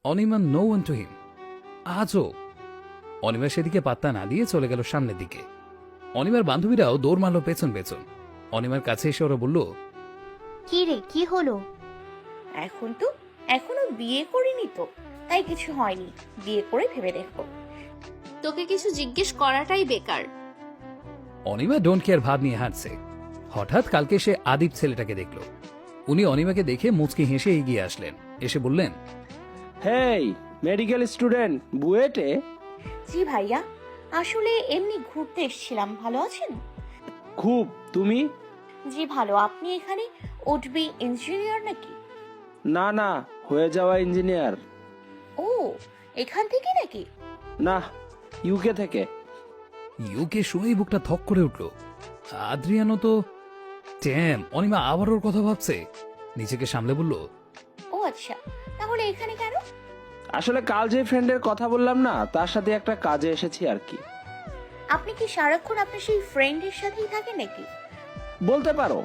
[SPEAKER 1] Anima no one to him. আজও অনিমা সেদিকে পাত্তা না দিয়ে চলে গেল সামনের দিকে। অনিমার বান্ধবীরাও দৌড় মারল পেছন পেছন। অনিমার কাছে এসে ওরা বলল,
[SPEAKER 4] কি রে, কি হলো?
[SPEAKER 3] এখনো বিয়ে করিনি তো, তাই কিছু হয়নি। বিয়ে করে ভেবে দেখো।
[SPEAKER 9] তোকে কিছু জিজ্ঞেস করাটাই বেকার।
[SPEAKER 1] অনিমা ডোন্ট কেয়ার ভাব নিয়ে হাঁটছে। হঠাৎ কালকে সে আদিপ ছেলেটাকে দেখল। উনি অনিমাকে দেখে মুচকি হেসে এগিয়ে আসলেন, এসে বললেন,
[SPEAKER 10] হেই, মেডিকেল স্টুডেন্ট বুয়েটে?
[SPEAKER 3] জি ভাইয়া, আসলে এমনি ঘুরতে এসেছিলাম। ভালো আছেন?
[SPEAKER 10] খুব। তুমি?
[SPEAKER 3] জি ভালো। আপনি এখানে উঠবি ইঞ্জিনিয়ার নাকি?
[SPEAKER 10] না না, হয়ে যাওয়া ইঞ্জিনিয়ার।
[SPEAKER 3] ও, এখান থেকে নাকি?
[SPEAKER 10] না, ইউকে থেকে।
[SPEAKER 1] ইউকে শুনেই বুকটা থক করে উঠল। আদ্রিয়ানো তো ট্যাম। অনিমা আবার ওর কথা ভাবছে। নিজেকে সামলে বলল,
[SPEAKER 3] ও আচ্ছা, তাহলে এখানে কেন?
[SPEAKER 10] আসলে কাল যে ফ্রেন্ডের কথা বললাম না, তার সাথে একটা কাজে এসেছি আর কি।
[SPEAKER 3] আপনি কি সারাক্ষণ আপনার সেই ফ্রেন্ডের সাথেই থাকেন নাকি?
[SPEAKER 10] বলতে পারো।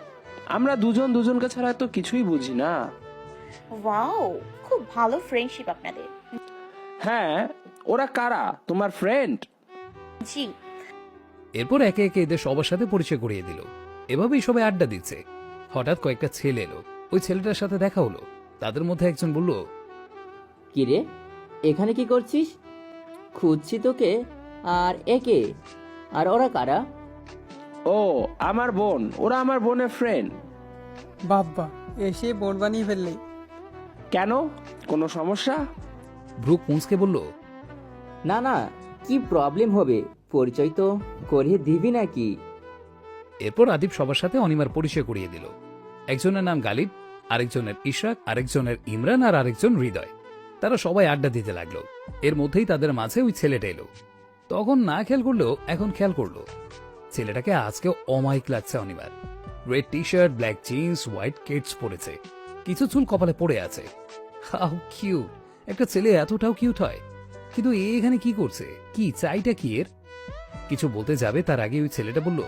[SPEAKER 10] আমরা দুজন দুজনকে ছাড়া তো কিছুই বুঝি না।
[SPEAKER 3] ওয়াও, খুব ভালো ফ্রেন্ডশিপ আপনাদের।
[SPEAKER 10] হ্যাঁ, ওরা কারা? তোমার ফ্রেন্ড?
[SPEAKER 3] জি।
[SPEAKER 1] এরপর একে একে এদের সবার সাথে পরিচয় করিয়ে দিল। এভাবেই সবাই আড্ডা দিচ্ছে। হঠাৎ কয়েকটা ছেলে এলো। ওই ছেলেটার সাথে দেখা হলো। তাদের মধ্যে একজন বলল,
[SPEAKER 7] কি রে, এখানে কি করছিস? খুঁজছি তোকে। আর একে, আর ওরা কারা?
[SPEAKER 10] ও, আমার বোন। ওরা আমার বোনের ফ্রেন্ড।
[SPEAKER 8] বাব্বা, এসে বোন বানিয়ে ফেললে।
[SPEAKER 10] কেন, কোনো সমস্যা?
[SPEAKER 1] ব্রুক মুন্সকে বলল,
[SPEAKER 7] না না, কি প্রবলেম হবে? পরিচয় তো করিয়ে দিবি নাকি?
[SPEAKER 1] এরপর আদিপ সবার সাথে অনিমার পরিচয় করিয়ে দিল। একজনের নাম গালিব, আরেকজনের ইশরাক, আরেকজনের ইমরান, আর আরেকজন হৃদয়। তারা সবাই আড্ডা দিতে লাগলো। এর মধ্যেই তাদের মাঝে ওই ছেলেটা এলো। তখন না খেয়াল করলেও এখন খেয়াল করলো। ছেলেটাকে আজকেও অমায়িক লাগছে অনিমার। Red T shirt, black jeans, white Keds পরেছে। কিছু চুল কপালে পড়ে আছে। How cute! একটা ছেলে এতটাও কিউট হয়। কিন্তু এ এখানে কি করছে? কি চাইটা কি এর? কিছু বলতে যাবে তার আগে ওই ছেলেটা বলল,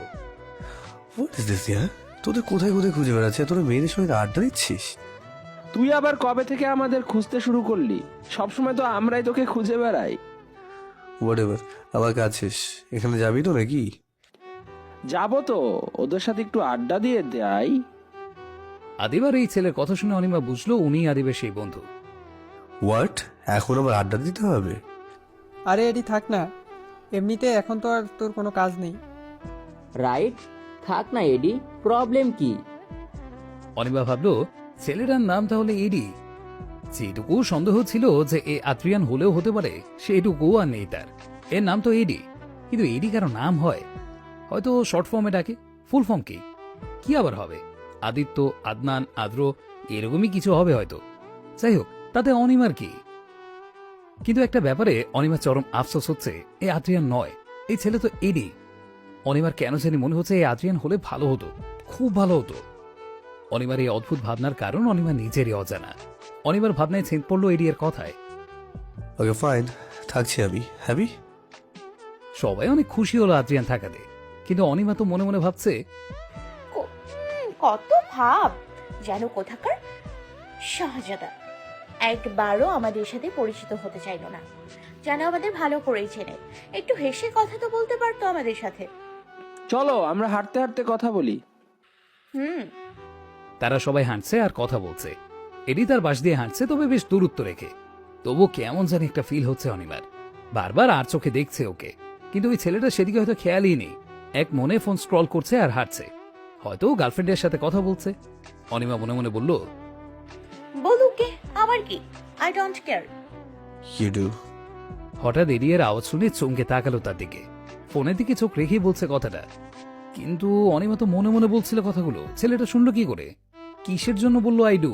[SPEAKER 11] হোয়াট ইজ দিস ইয়ার? তোদের কোথায় কোথায় খুঁজে বেড়াচ্ছে? তোরা মেয়েদের সঙ্গে আড্ডা দিচ্ছিস?
[SPEAKER 10] তুই আবার কবে থেকে আমাদের খুঁজতে শুরু করলি? সবসময় তো আমরাই তোকে খুঁজে বেড়াই।
[SPEAKER 11] হোয়াট এভার, আমার কাজ শেষ। এখানে যাবি তো নাকি?
[SPEAKER 10] যাবো তো, ওদের সাথে একটু আড্ডা দিয়ে দেয়।
[SPEAKER 1] আদিবার এই ছেলের কথা শুনে অনিমা বুঝলো উনি আদিবের সেই বন্ধু।
[SPEAKER 11] হোয়াট? এখন আবার আড্ডা দিতে হবে?
[SPEAKER 8] আরে এডি থাক না, এমনিতে এখন তো আর তোর কোনো কাজ নেই।
[SPEAKER 7] রাইট, থাক না এডি, প্রবলেম কি?
[SPEAKER 1] অনিমা ভাবলো ছেলেটার নাম তাহলে এডি। যেটুকু সন্দেহ ছিল যে এ আদ্রিয়ান হলেও হতে পারে, সেটুকু আর নেই তার। এর নাম তো এডি, কিন্তু এডি কারো নাম হয়? হয়তো শর্ট ফর্মে ডাকে। ফুল ফর্ম কি? কি আবার হবে? আদিত্য, আদনান, আদ্র, এরকমই কিছু হবে হয়তো। যাই হোক, তাতে অনিমার কি? কিন্তু একটা ব্যাপারে অনিমার চরম আফসোস হচ্ছে, এ আদ্রিয়ান নয়, এই ছেলে তো এডি। অনিমার কেন জানি মনে হচ্ছে এই আদ্রিয়ান হলে ভালো হতো, খুব ভালো হতো। অনিমার এই অদ্ভুত ভাবনার কারণ অনিমা নিজেরই অজানা। অনিমার ভাবনায় ছেদ পড়লো এডি এর কথায়।
[SPEAKER 11] ওকে ফাইন, থাকছি আমি। হ্যাপি?
[SPEAKER 1] সবাই অনেক খুশি হলো আদ্রিয়ান থাকাতে, কিন্তু অনিমা তো মনে মনে ভাবছে,
[SPEAKER 3] কত ভাব যেন কোথাকার শাহজাদা। একবারও আমাদের সাথে পরিচিত হতে চাইলো না, যেন আমাদের ভালো করেই চেনে। একটু হেসে কথা তো বলতে পারতো আমাদের সাথে।
[SPEAKER 10] চলো আমরা হাঁটতে হাঁটতে কথা বলি।
[SPEAKER 1] তারা সবাই হাঁটছে আর কথা বলছে। এডি তার পাশ দিয়ে হাঁটছে, তবে বেশ দূরত্ব রেখে। তবু কেমন জানি একটা ফিল হচ্ছে অনিমার। বারবার আর চোখে দেখছে ওকে, কিন্তু ওই ছেলেটা সেদিকে হয়তো খেয়ালই নেই। এক মনে ফোন স্ক্রল করছে আর হাঁটছে, হয়তো গার্লফ্রেন্ডের সাথে কথা বলছে। অনিমা মনে মনে বলল,
[SPEAKER 3] বলুকে আমার কি, I don't care.
[SPEAKER 11] You do.
[SPEAKER 1] হঠাৎ এডি এর আওয়াজ শুনে চমকে তাকালো তার দিকে। ফোনের দিকে চোখ রেখেই বলছে কথাটা, কিন্তু অনিমা তো মনে মনে বলছিল কথাগুলো। ছেলেটা শুনলো কি করে? কিসের জন্য বললো আই ডু?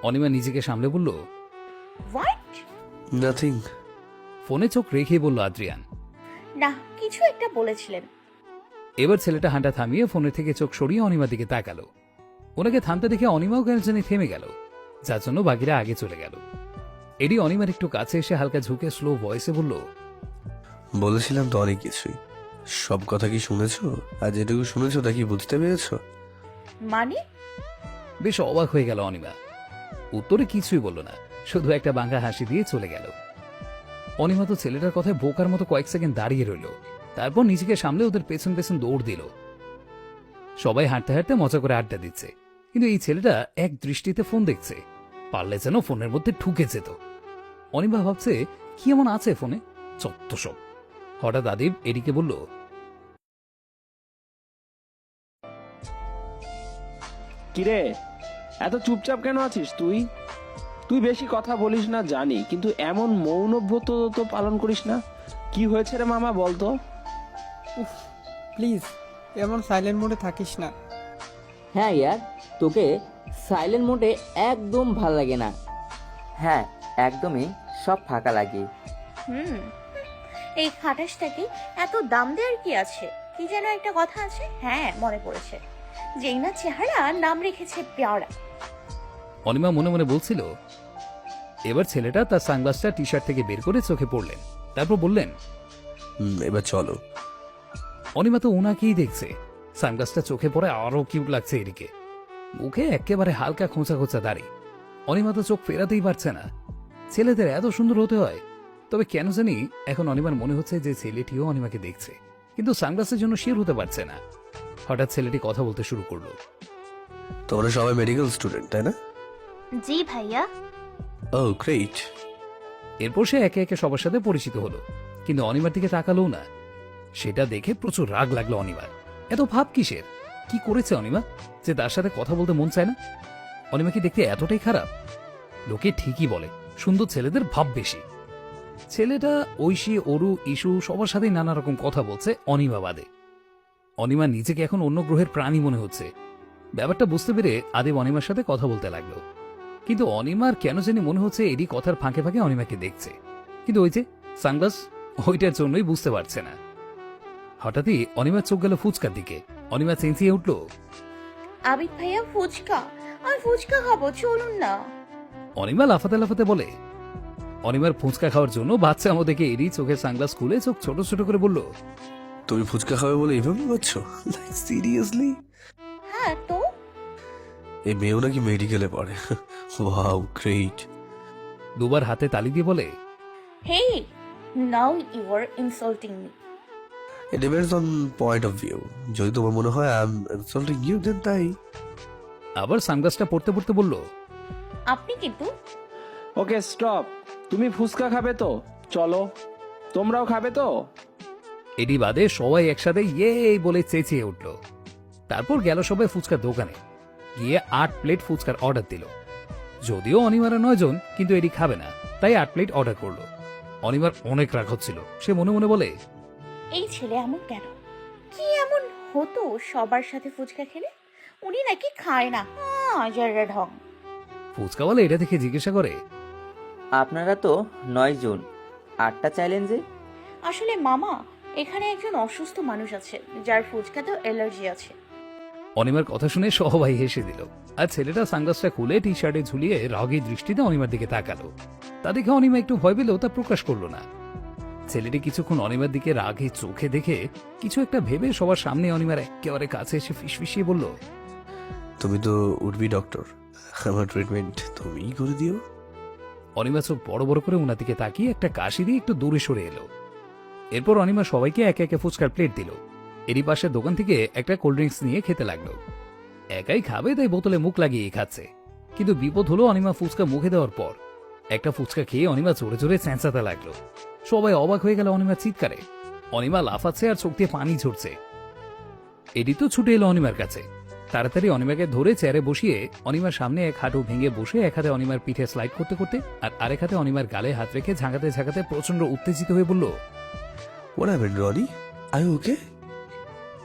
[SPEAKER 1] অনিমা নিজেকে সামলে বলল,
[SPEAKER 3] হোয়াট?
[SPEAKER 11] নাথিং।
[SPEAKER 1] ফোনে চোখ রেখেই বলল আদ্রিয়ান।
[SPEAKER 3] না, কিছু একটা বলেছিলেন।
[SPEAKER 1] এবার ছেলেটা হাঁটা থামিয়ে ফোনের থেকে চোখ সরিয়ে অনিমার দিকে তাকালো। ওনাকে থামতে দেখে অনিমাও কেন জানি থেমে গেল, যার জন্য বাকিরা আগে চলে গেল। এডি অনিমার একটু কাছে এসে হালকা ঝুঁকে স্লো ভয়েসে বলল,
[SPEAKER 11] বলেছিলাম তো অনেক কিছুই। সব কথা কি শুনেছো? আর যেটুকু শুনেছো তা কি বুঝতে পেরেছো?
[SPEAKER 3] মানে?
[SPEAKER 1] বেশ অবাক হয়ে গেল অনিমা। উত্তরে কিছুই বলল না, শুধু একটা বাঁকা হাসি দিয়ে চলে গেল। অনিমা তো ছেলেটার কথায় বোকার মতো কয়েক সেকেন্ড দাঁড়িয়ে রইল, তারপর নিজেকে সামলে ওদের পেছন পেছন দৌড় দিল। সবাই হাঁটতে হাঁটতে মজা করে আড্ডা দিচ্ছে, কিন্তু এই ছেলেটা এক দৃষ্টিতে ফোন দেখছে, পারলে যেন ফোনের মধ্যে ঢুকে যেত। অনিমা ভাবছে কি এমন আছে ফোনে, চত্ব সব। হঠাৎ আদিব এদিকে বলল,
[SPEAKER 10] কিরে, এত চুপচাপ কেন আছিস তুই? তুই বেশি কথা বলিস না জানি, কিন্তু এমন মৌনব্রত তো পালন করিস না। কি হয়েছে রে মামা, বলতো।
[SPEAKER 15] উফ, প্লিজ এমন সাইলেন্ট মোডে থাকিস না।
[SPEAKER 7] হ্যাঁ ইয়ার, তোকে সাইলেন্ট মোডে একদম ভাল লাগে না।
[SPEAKER 13] হ্যাঁ, একদমই সব ফাঁকা লাগে।
[SPEAKER 3] এই খাটাসটাকে এত দাম দেওয়ার কি আছে? কি যেন একটা কথা আছে, হ্যাঁ মনে পড়েছে, যেই না চেহারা নাম রেখেছে পেয়ারা।
[SPEAKER 1] অনিমা মনে মনে বলছিল। এবার ছেলেটা তার সানগ্লাসটা টি শার্ট থেকে বের করে চোখে পড়লেন, তারপর বললেন,
[SPEAKER 11] এবার চলো।
[SPEAKER 1] অনিমা তো ওনাকেই দেখছে, সানগ্লাসটা চোখে পড়ে আরো কিউট লাগছে এদিকে, মুখে একেবারে হালকা খোঁচা খোঁচা দাড়ি। অনিমা তো চোখ ফেরাতেই পারছে না। ছেলেদের এত সুন্দর হতে হয়? তবে কেন জানি এখন অনিমার মনে হচ্ছে যে ছেলেটিও অনিমাকে দেখছে, কিন্তু সানগ্লাসের জন্য শিওর হতে পারছে না। হঠাৎ ছেলেটি কথা বলতে শুরু করলো।
[SPEAKER 11] তোমরা সবাই মেডিকেল স্টুডেন্ট, তাই না?
[SPEAKER 4] জি ভাইয়া।
[SPEAKER 11] ও গ্রেট।
[SPEAKER 1] এরপর সে একে একে সবার সাথে পরিচিত হলো, কিন্তু অনিমার দিকে তাকালো না। সেটা দেখে প্রচুর রাগ লাগলো অনিমার। এত ভাব কিসের? কি করেছে অনিমা যে তার সাথে কথা বলতে মন চায় না? অনিমা কি দেখতে এতটাই খারাপ? লোকে ঠিকই বলে সুন্দর ছেলেদের ভাব বেশি। ছেলেটা ঐশী, অরু, ইস্যু সবার সাথেই নানা রকম কথা বলছে অনিমা বাদে। অনিমা নিজেকে এখন অন্য গ্রহের প্রাণী মনে হচ্ছে। ব্যাপারটা বুঝতে পেরে আদিব অনিমার সাথে কথা বলতে লাগলো, কিন্তু অনিমার কেন জানি মনে হচ্ছে এরই কথার ফাঁকে ফাঁকে অনিমাকে দেখছে, কিন্তু ওই যে সানগ্লাস, ওইটার জন্যই বুঝতে পারছে না। হঠাৎই অনিমার চোখ গেল ফুচকার দিকে। অনিমা চেঁচিয়ে উঠল,
[SPEAKER 3] আবিদ ভাইয়া ফুচকা, আর ফুচকা খাবো, চলুন না।
[SPEAKER 1] অনিমা লাফাতে লাফাতে বলে। অনিমার ফুচকা খাওয়ার জন্য বাচ্চা আমাদেরকে এরই চোখের সানগ্লাস খুলে চোখ ছোট ছোট করে বলল,
[SPEAKER 11] তুমি ফুচকা খাবে বলে এভাবে ভাবছো? Like seriously?
[SPEAKER 3] হ্যাঁ তো।
[SPEAKER 11] এই মেয়েও নাকি মেডিকেলে পড়ে। Wow great.
[SPEAKER 1] দুবার হাতে তালি দিয়ে বলে,
[SPEAKER 3] hey, now you are insulting me.
[SPEAKER 11] It depends on point of view. যদি তোমার মনে হয় I am insulting you, then তাই।
[SPEAKER 1] আবার সানগ্লাসটা পড়তে পড়তে বলল,
[SPEAKER 3] আপনি কিন্তু।
[SPEAKER 10] Okay stop. তুমি ফুচকা খাবে তো চলো, তোমরাও খাবে তো?
[SPEAKER 1] এটি বাদে সবাই একসাথে ইয়ে বলে চেঁচিয়ে উঠল। তারপর গেল সবাই ফুচকার দোকানে, গিয়ে 8 প্লেট ফুচকার অর্ডার দিল। যদিও অনিমারা 9 জন, কিন্তু এটি খাবে না, তাই 8 প্লেট অর্ডার করলো। অনিমার অনেক রাগ হচ্ছিল। সে মনে মনে বলে,
[SPEAKER 3] এই ছেলে এমন কেন? কি এমন হতো সবার সাথে ফুচকা খেলে? উনি নাকি খায় না, আজাররা ঢং।
[SPEAKER 1] ফুচকাওয়ালা এটা দেখে জিজ্ঞাসা করে,
[SPEAKER 7] আপনারা তো 9 জন, 8টা চাইলেন যে?
[SPEAKER 3] আসলে মামা, এখানে একজন অসুস্থ মানুষ আছে যার ফুচকাতেও অ্যালার্জি আছে।
[SPEAKER 1] অনিমার কথা শুনে সবাই হেসে দিল, আর ছেলেটা সানগ্লাসটা খুলে টি শার্টে ঝুলিয়ে রাগী দৃষ্টিতে অনিমার দিকে তাকালো। তা দেখে অনিমা একটু ভয় পেলেও তা প্রকাশ করলো না। ছেলেটি কিছুক্ষণ অনিমার দিকে রাগে চোখে দেখে কিছু একটা ভেবে সবার সামনে অনিমার একেবারে কাছে এসে ফিসফিসিয়ে বলল,
[SPEAKER 11] তুমি তো উঠবি ডক্টর, আমার ট্রিটমেন্ট তুমিই করে দিও।
[SPEAKER 1] অনিমা চোখ বড় বড় করে ওনার দিকে তাকিয়ে একটা কাশি দিয়ে একটু দূরে সরে এলো। এরপর অনিমা সবাইকে একে একে ফুচকার প্লেট দিল। এরই পাশের দোকান থেকে একটা কোল্ড ড্রিঙ্কস নিয়ে খেতে লাগলো। একাই খাবে তাই বোতলে মুখ লাগিয়ে খাচ্ছে, কিন্তু বিপদ হলো অনিমা ফুচকা মুখে দেওয়ার পর একটা ফুচকা খেয়ে অনিমা জোরে জোরে চেঁচাতে লাগলো। সবাই অবাক হয়ে গেল অনিমার চিৎকারে। অনিমা লাফাচ্ছে আর চোখ দিয়ে পানি ঝরছে। এডি তো ছুটে এলো অনিমার কাছে। তাড়াতাড়ি অনিমাকে ধরে চেয়ারে বসিয়ে অনিমার সামনে এক হাঁটু ভেঙে বসে এক হাতে অনিমার পিঠে স্লাইড করতে করতে আর আরেক হাতে অনিমার গালে হাত রেখে ঝাঁকাতে ঝাঁকাতে প্রচন্ড উত্তেজিত হয়ে বলল,
[SPEAKER 11] What happened, Ronnie? Are you okay?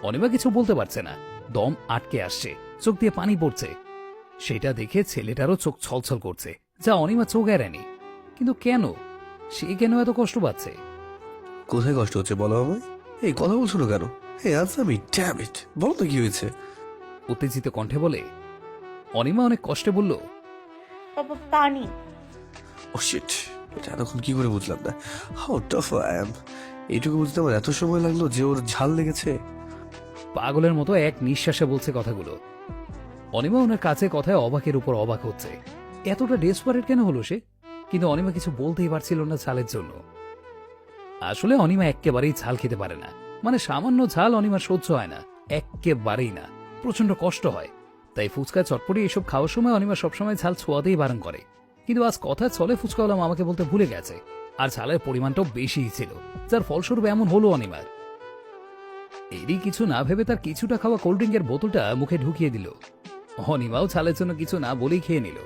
[SPEAKER 1] Anima কিছু বলতে পারছে না, দম আটকে আসছে, চোখ দিয়ে পানি পড়ছে। সেটা দেখে ছেলেটারও চোখ ছলছল করছে, যা অনিমা চোখ এড়ায়নি। কিন্তু কেন? সে কেন এত কষ্ট পাচ্ছে?
[SPEAKER 11] কোথায় কষ্ট হচ্ছে বলো আমায়? এই কথা বলছো না কেন? এই আনসার মি, ড্যাম ইট। বলো তো কি হয়েছে?
[SPEAKER 1] উত্তেজিত কণ্ঠে বলে। অনিমা অনেক কষ্টে বলল,
[SPEAKER 3] পানি।
[SPEAKER 11] ও শিট, এটা এতক্ষণ কি করে বুঝলাম না? How tough I am. এইটুকু বুঝতে আমার এত সময় লাগলো যে ওর ঝাল লেগেছে।
[SPEAKER 1] পাগলের মতো এক নিঃশ্বাসে বলছে কথাগুলো। অনিমা ওনার কাছে কথায় অবাকের উপর অবাক হচ্ছে। এতটা ডেসপারেট কেন হলো সে? কিন্তু অনিমা কিছু বলতেই পারছিল না ঝালের জন্য। আসলে অনিমা একেবারেই ঝাল খেতে পারে না, মানে সামান্য ঝাল অনিমার সহ্য হয় না, একেবারেই না, প্রচন্ড কষ্ট হয়। তাই ফুচকা চটপটি এসব খাওয়ার সময় অনিমা সবসময় ঝাল ছোঁয়াতেই বারণ করে। কিন্তু আজ কথা চলে ফুচকাওয়ালা মামাকে বলতে ভুলে গেছে, আর ঝালের পরিমাণটাও বেশিই ছিল, যার ফলস্বরূপ এমন হলো অনিমার। এরই কিছু না ভেবে তার কিছুটা খাওয়া কোল্ড ড্রিঙ্কের বোতলটা মুখে ঢুকিয়ে দিল। অনিমাও ঝালের জন্য কিছু না বলেই খেয়ে নিল।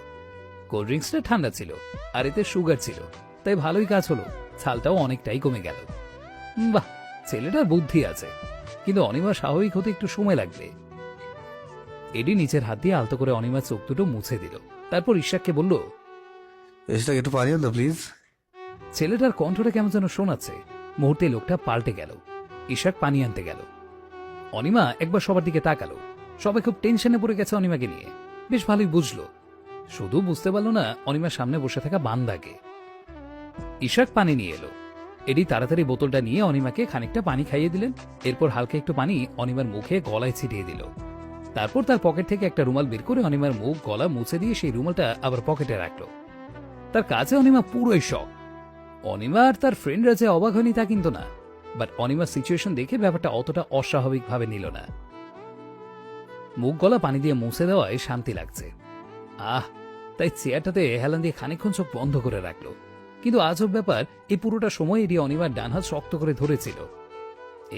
[SPEAKER 1] কোল্ড ড্রিঙ্কসটা ঠান্ডা ছিল আর এতে সুগার ছিল, তাই ভালোই কাজ হলো, ঝালটাও অনেকটাই কমে গেল। বাহ, ছেলেটার বুদ্ধি আছে, কিন্তু অনিমা স্বাভাবিক হতে একটু সময় লাগবে। এডি নিচের হাত দিয়ে আলতো করে অনিমার চোখ দুটো মুছে দিল, তারপর ইশাককে বলল,
[SPEAKER 11] এসটাকে একটু পানি আন না প্লিজ।
[SPEAKER 1] ছেলেটার কণ্ঠটা কেমন যেন শোনাচ্ছে। মুহূর্তে লোকটা পাল্টে গেল। ইশাক পানি আনতে গেল। অনিমা একবার সবার দিকে তাকালো। সবাই খুব টেনশনে পড়ে গেছে অনিমাকে নিয়ে। বেশ ভালোই বুঝলো, শুধু বুঝতে পারলো না অনিমার সামনে বসে থাকা বান্দাকে। ইশাক পানি নিয়ে এলো। এডি তাড়াতাড়ি বোতলটা নিয়ে অনিমাকে খানিকটা পানি খাইয়ে দিলেন। এরপর হালকা একটু পানি অনিমার মুখে গলায় ছিটিয়ে দিল। তারপর তার পকেট থেকে একটা রুমাল বের করে অনিমার মুখ গলা মুছে দিয়ে সেই রুমালটা আবার পকেটে রাখলো। তার কাছে অনিমা পুরোই শক। অনিমা আর তার ফ্রেন্ডরা যে অবাক হয়নি তা কিন্তু না, বাট অনিমার সিচুয়েশন দেখে ব্যাপারটা অতটা অস্বাভাবিক ভাবে নিল না। মুখ গলা পানি দিয়ে মুছে দেওয়ায় শান্তি লাগছে। তাই চেয়ারটাতে হেলান দিয়ে খানিকক্ষণ চোখ বন্ধ করে রাখলো। কিন্তু আজব ব্যাপার, এই পুরোটা সময় এটি অনিমার ডান হাত শক্ত করে ধরেছিল।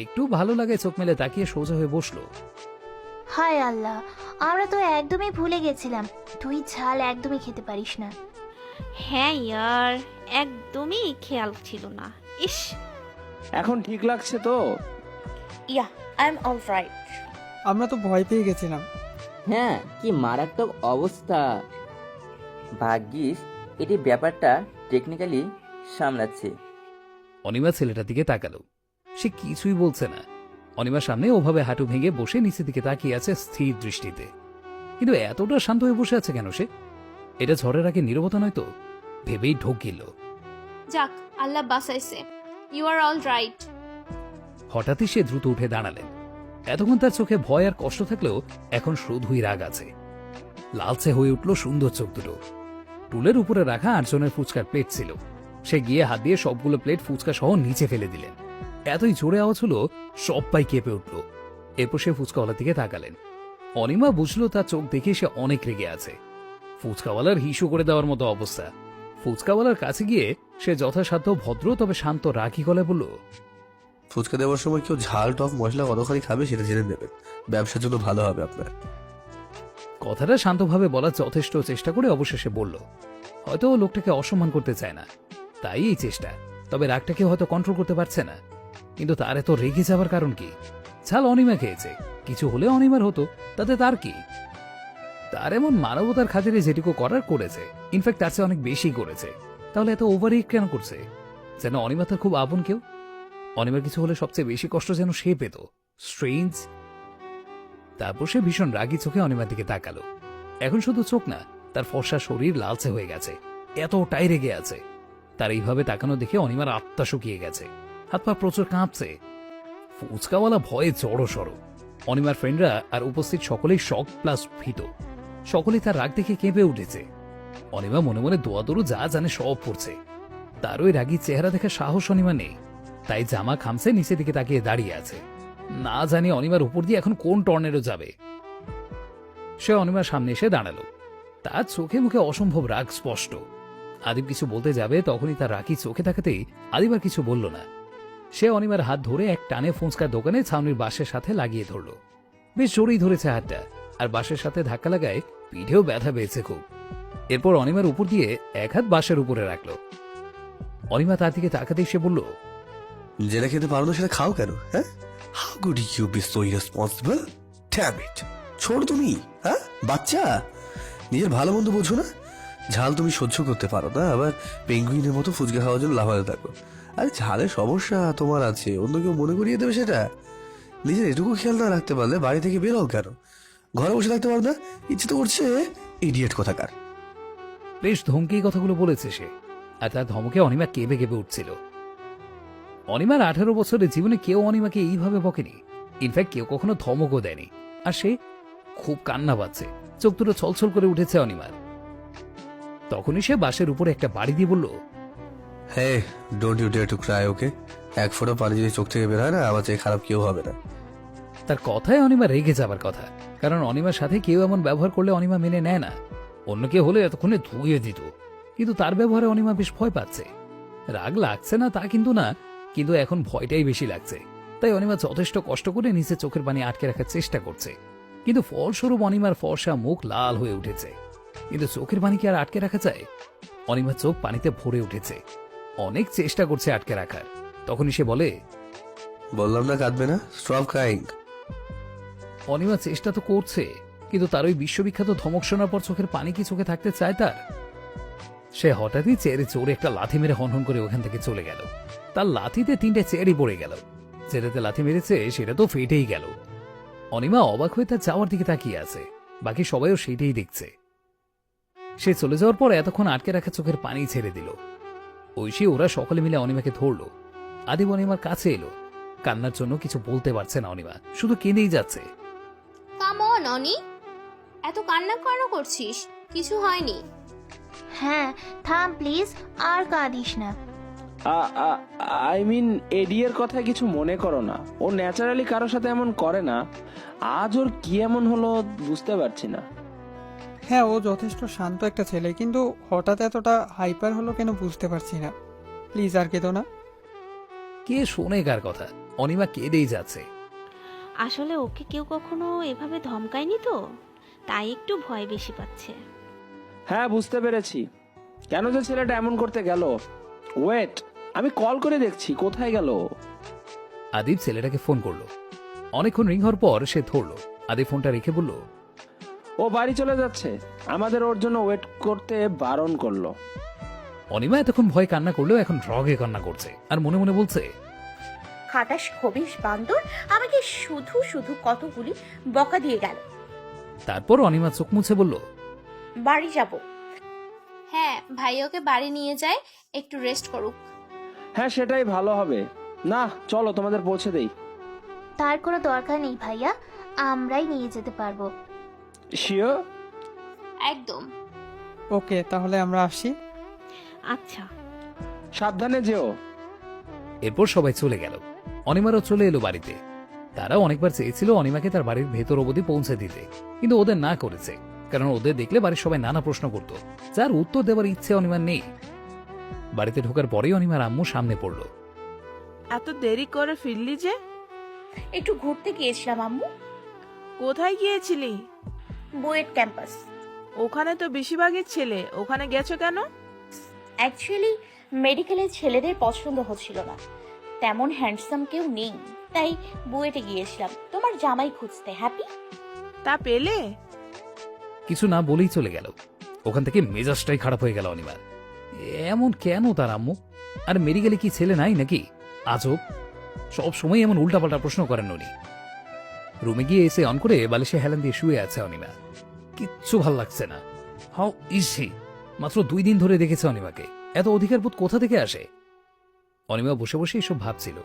[SPEAKER 1] একটু ভালো লাগে চোখ মেলে তাকিয়ে সোজা হয়ে বসলো।
[SPEAKER 4] হায় আল্লাহ, আমরা তো একদমই ভুলে গেছিলাম তুই ঝাল একদমই খেতে পারিস না।
[SPEAKER 2] হ্যাঁ ইয়ার, একদমই খেয়াল ছিল না। ইস,
[SPEAKER 10] এখন ঠিক লাগছে তো?
[SPEAKER 3] ইয়া, আই এম অল রাইট।
[SPEAKER 15] আমরা তো ভয় পেয়ে গেছিলাম।
[SPEAKER 7] হ্যাঁ, কি মারাত্মক অবস্থা। ভাগ্যিস এটি ব্যাপারটা টেকনিক্যালি সামলাচ্ছে।
[SPEAKER 1] অনিমা ছেলেটার দিকে তাকালো। সে কিছুই বলছে না। অনিমার সামনে ওভাবে হাঁটু ভেঙে বসে নিচের দিকে তাকিয়ে আছে স্থির দৃষ্টিতে। কিন্তু এতটা শান্ত হয়ে বসে আছে কেন সে? এটা ঝড়ের আগে নীরবতা নয় তো? ভেবেই ঢোক গেল।
[SPEAKER 9] যাক, আল্লাহ বাঁচাইছে। You are all right.
[SPEAKER 1] হঠাৎই সে দ্রুত উঠে দাঁড়ালেন। এতক্ষণ তার চোখে ভয় আর কষ্ট থাকলেও এখন শুধুই রাগ আছে। লালচে হয়ে উঠল সুন্দর চোখ দুটো। টুলের উপরে রাখা 8 জনের ফুচকার প্লেট ছিল। সে গিয়ে হাত দিয়ে সবগুলো প্লেট ফুচকা সহ নিচে ফেলে দিলেন। এতই জোরে আওয়াজ হলো, সবাই কেঁপে উঠল। এরপর সে ফুচকাওয়ালার দিকে তাকালেন। অনিমা বুঝলো তার চোখ দেখে সে অনেক রেগে আছে। ফুচকাওয়ালার হিসু করে দেওয়ার মতো অবস্থা। ফুচকাওয়ালার কাছে গিয়ে সে যথাসাধ্য ভদ্র তবে শান্ত রাগী গলায় বলল,
[SPEAKER 11] ফুচকা দেওয়ার সময় কেউ ঝাল টক মশলা কতখানি খাবে সেটা জেনে নেবেন, ব্যবসার জন্য ভালো হবে আপনার।
[SPEAKER 1] কথাটা শান্তভাবে বলার যথেষ্ট চেষ্টা করে অবশেষে বলল। হয়তো ও লোকটাকে অসম্মান করতে চায় না, তাই এই চেষ্টা। তবে রাগটাকে হয়তো কন্ট্রোল করতে পারছে না। কিন্তু তার এত রেগে যাবার কারণ কি? ঝাল অনিমা খেয়েছে, কিছু হলে অনিমার হতো, তাতে তার কি? তার এমন মানবতার খাতিরে যেটুকু করার করেছে, ইনফ্যাক্ট তার চেয়ে অনেক বেশি করেছে। তাহলে এত ওভার কেন করছে? যেন অনিমা তার খুব আপন কেউ। অনিমার কিছু হলে সবচেয়ে বেশি কষ্ট যেন সে পেত। স্ট্রেঞ্জ। তারপর সে ভীষণ রাগী চোখে অনিমার দিকে তাকালো। এখন শুধু চোখ না, তার ফর্সা শরীর লালচে হয়ে গেছে, এতটাই রেগে আছে। তার এইভাবে তাকানো দেখে অনিমার আত্মা শুকিয়ে গেছে, হাত পা প্রচুর কাঁপছে। ফুচকাওয়ালা ভয়ে জড়ো সড়ো। অনিমার ফ্রেন্ডরা আর উপস্থিত সকলেই শক প্লাস ভীত। সকলেই তার রাগ দেখে কেঁপে উঠেছে। অনিমা মনে মনে দোয়াদরু যা জানে সব পড়ছে। তার ওই রাগী চেহারা দেখে সাহস অনিমা নেই, তাই জামা খামছে নিচের দিকে তাকিয়ে দাঁড়িয়ে আছে। না জানি অনিমার উপর দিয়ে এখন কোন টর্নেডো যাবে। সে অনিমার সামনে এসে দাঁড়ালো। তার চোখে মুখে অসম্ভব রাগ স্পষ্ট। আদিব কিছু বলতে যাবে, তখনই তার রাগী চোখে তাকাতেই আদিব আর কিছু বলল না। সে অনিমার হাত ধরে এক টানে ফুচকার দোকানে ছাউনির বাঁশের সাথে লাগিয়ে ধরল। বেশ জোরেই ধরেছে হাতটা, আর বাঁশের সাথে ধাক্কা লাগায় পিঠেও ব্যথা পেয়েছে খুব। এরপর অনিমার উপর দিয়ে এক হাত বাঁশের উপরে রাখল। অনিমা তার দিকে তাকাতেই সে বলল,
[SPEAKER 11] যেটা খেতে পারো না সেটা খাও কেন? হ্যাঁ, how could you be so irresponsible? Damn it! ছোট তুমি, হ্যাঁ বাচ্চা, নিজের ভালো মন্দ বোঝো না। ঝাল তুমি সহ্য করতে পারো না, আবার পেঙ্গুইনের মতো ফুচকা খাওয়ার জন্য লাফাতে থাকো। আরে ঝালের সমস্যা তোমার আছে, অন্য কেউ মনে করিয়ে দেবে সেটা। নিজের এটুকু খেয়াল না রাখতে পারলে বাড়ি থেকে বের হও কেন? ঘরে বসে থাকতে পারো না? ইচ্ছে তো করছে। ইডিয়েট কোথাকার।
[SPEAKER 1] বেশ ধমকি কথাগুলো বলেছে সে, আর তার ধমকে অনিমা কেঁপে কেঁপে উঠছিল। অনিমার 18 বছরের জীবনে কেউ অনিমাকে এইভাবে বকেনি। ইনফ্যাক্ট কেউ কখনো ধমকও দেয়নি। আর সে খুব কান্না পাচ্ছে, চোখ দুটো ছলছল করে উঠেছে অনিমার। তখনই সে বাসের উপরে একটা বাড়ি দিয়ে বলল,
[SPEAKER 11] Hey, don't you dare to cry, okay? এক ফোঁটা পানি যদি চোখ থেকে বের হয় না, আমার চেয়ে খারাপ কেউ হবে না।
[SPEAKER 1] তার কথায় অনিমা রেগে যাবার কথা, কারণ অনিমার সাথে কেউ এমন ব্যবহার করলে অনিমা মেনে নেয় না। অন্য কেউ হলে এতক্ষণে ধুয়ে দিত, কিন্তু তার ব্যবহারে অনিমা বেশ ভয় পাচ্ছে। রাগ লাগছে না তা কিন্তু না, কিন্তু এখন ভয়টাই বেশি লাগছে। তাই অনিমা যথেষ্ট কষ্ট করে নিচে চোখের পানি আটকে রাখার চেষ্টা করছে, কিন্তু ফলস্বরূপ অনিমার ফর্সা মুখ লাল হয়ে উঠেছে। কিন্তু চোখের পানি কি আর আটকে রাখা যায়? অনিমার চোখ পানিতে ভরে উঠেছে, অনেক চেষ্টা করছে আটকে রাখার। তখনই সে বলে,
[SPEAKER 11] বললাম না কাঁদবে না, স্টপ ক্রাইং।
[SPEAKER 1] অনিমা চেষ্টা তো করছে, কিন্তু তার ওই বিশ্ববিখ্যাত ধমক শোনার পর চোখের পানি কি চোখে থাকতে চায় তার? সে হঠাৎই চেয়ারে জোরে একটা লাথি মেরে হনহন করে ওখান থেকে চলে গেল। তার লাথিতে 3টে চেয়ারই পড়ে গেল। যেটাতে লাথি মেরেছে সেটা তো ফেটেই গেল। অনিমা অবাক হয়ে তার যাওয়ার দিকে তাকিয়ে আছে, বাকি সবাইও সেটাই দেখছে। সে চলে যাওয়ার পর এতক্ষণ আটকে রাখা চোখের পানি ছেড়ে দিল। ঐশী ওরা সকলে মিলে অনিমাকে ধরল। আদিব অনিমার কাছে এলো। কান্নার জন্য কিছু বলতে পারছে না অনিমা, শুধু কেঁদেই যাচ্ছে।
[SPEAKER 9] কাম অন অনি, এত কান্না কেন করছিস? কিছু হয়নি।
[SPEAKER 4] হ্যাঁ থাম প্লিজ, আর কাঁদিস না।
[SPEAKER 10] আই মিন এডি এর কথা কিছু মনে করো না, ও ন্যাচারালি কারোর সাথে এমন করে না। আজ ওর কি এমন হলো বুঝতে পারছি না।
[SPEAKER 15] হ্যাঁ, ও যথেষ্ট শান্ত একটা ছেলে, কিন্তু হঠাৎ এতটা হাইপার হলো কেন বুঝতে পারছি না। প্লিজ আর কেঁদো না।
[SPEAKER 1] কে শোনে কার কথা? অনিমা কেঁদেই যাচ্ছে।
[SPEAKER 2] আসলে ওকে কেউ কখনো এভাবে ধমকায়নি তো, তাই একটু ভয় বেশি পাচ্ছে।
[SPEAKER 10] হ্যাঁ বুঝতে পেরেছি কেন যে ছেলেটা এমন করতে গেল। ওয়েট, আমি কল করে দেখছি কোথায় গেল।
[SPEAKER 1] আদিব ছেলেটাকে ফোন করলো। অনেকক্ষণ রিং হওয়ার পর সে ধরলো। আদিব ফোনটা রেখে বলল,
[SPEAKER 10] ও বাড়ি চলে যাচ্ছে, আমাদের ওর জন্য ওয়েট করতে বারণ করলো।
[SPEAKER 1] অনিমা এতক্ষণ ভয় কান্না করলেও এখন রগে কান্না করছে, আর মনে মনে বলছে,
[SPEAKER 3] খাটাস খবিস বান্দর আমাকে শুধু শুধু কতগুলি বকা দিয়ে গেল।
[SPEAKER 1] তারপর অনিমা চোখ মুছে বলল,
[SPEAKER 3] বাড়ি যাব।
[SPEAKER 9] হ্যাঁ ভাই ওকে বাড়ি নিয়ে যায়, একটু রেস্ট করুক।
[SPEAKER 10] হ্যাঁ সেটাই ভালো হবে। না চলো তোমাদের পৌঁছে দেই।
[SPEAKER 4] তার কোনো দরকার নেই ভাইয়া, আমরাই নিয়ে যেতে পারবো।
[SPEAKER 10] শিওর?
[SPEAKER 9] একদম।
[SPEAKER 15] ওকে, তাহলে আমরা আসি।
[SPEAKER 2] আচ্ছা,
[SPEAKER 10] সাবধানে যেও।
[SPEAKER 1] এরপর সবাই চলে গেল। অনিমারও চলে এলো বাড়িতে। তারা অনেকবার চেয়েছিল অনিমাকে তার বাড়ির ভেতর অবধি পৌঁছে দিতে, কিন্তু ওদের না করেছে, কারণ ওদের দেখলে বাড়ির সবাই নানা প্রশ্ন করত, যার উত্তর দেওয়ার ইচ্ছে অনিমার নেই। বাড়িতে ঢোকার পরেই অনিমার আম্মু সামনে পড়ল।
[SPEAKER 12] এত দেরি করে ফিরলি যে?
[SPEAKER 3] একটু ঘুরতে গিয়েছিলাম আম্মু।
[SPEAKER 12] কোথায় গিয়েছিলি?
[SPEAKER 3] বুয়েট ক্যাম্পাস।
[SPEAKER 12] ওখানে তো বেশিরভাগই ছেলে, ওখানে গেছো কেন?
[SPEAKER 3] অ্যাকচুয়ালি মেডিকেলের ছেলেদের পছন্দ হচ্ছিল না, তেমন হ্যান্ডসাম কেউ নেই, তাই বুয়েটে গিয়েছিলাম তোমার জামাই খুঁজতে। হ্যাপি?
[SPEAKER 12] তা পেলে?
[SPEAKER 1] কিছু না বলেই চলে গেল। ওখান থেকে মেজাজটাই খারাপ হয়ে গেল অনিমার। এমন কেন তার আম্মু? আর মেডিকেলে কি ছেলে নাই নাকি? আজব, সব সময় এমন উল্টাপাল্টা প্রশ্ন করেন উনি। রুমে গিয়ে এসে অন করে বালিশে হেলান দিয়ে শুয়ে আছে অনিমা। কিচ্ছু ভাল লাগছে না। How is he? মাত্র 2 দিন ধরে দেখেছে অনিমাকে, এত অধিকারবোধ কোথা থেকে আসে? অনিমা বসে বসে এসব ভাবছিল।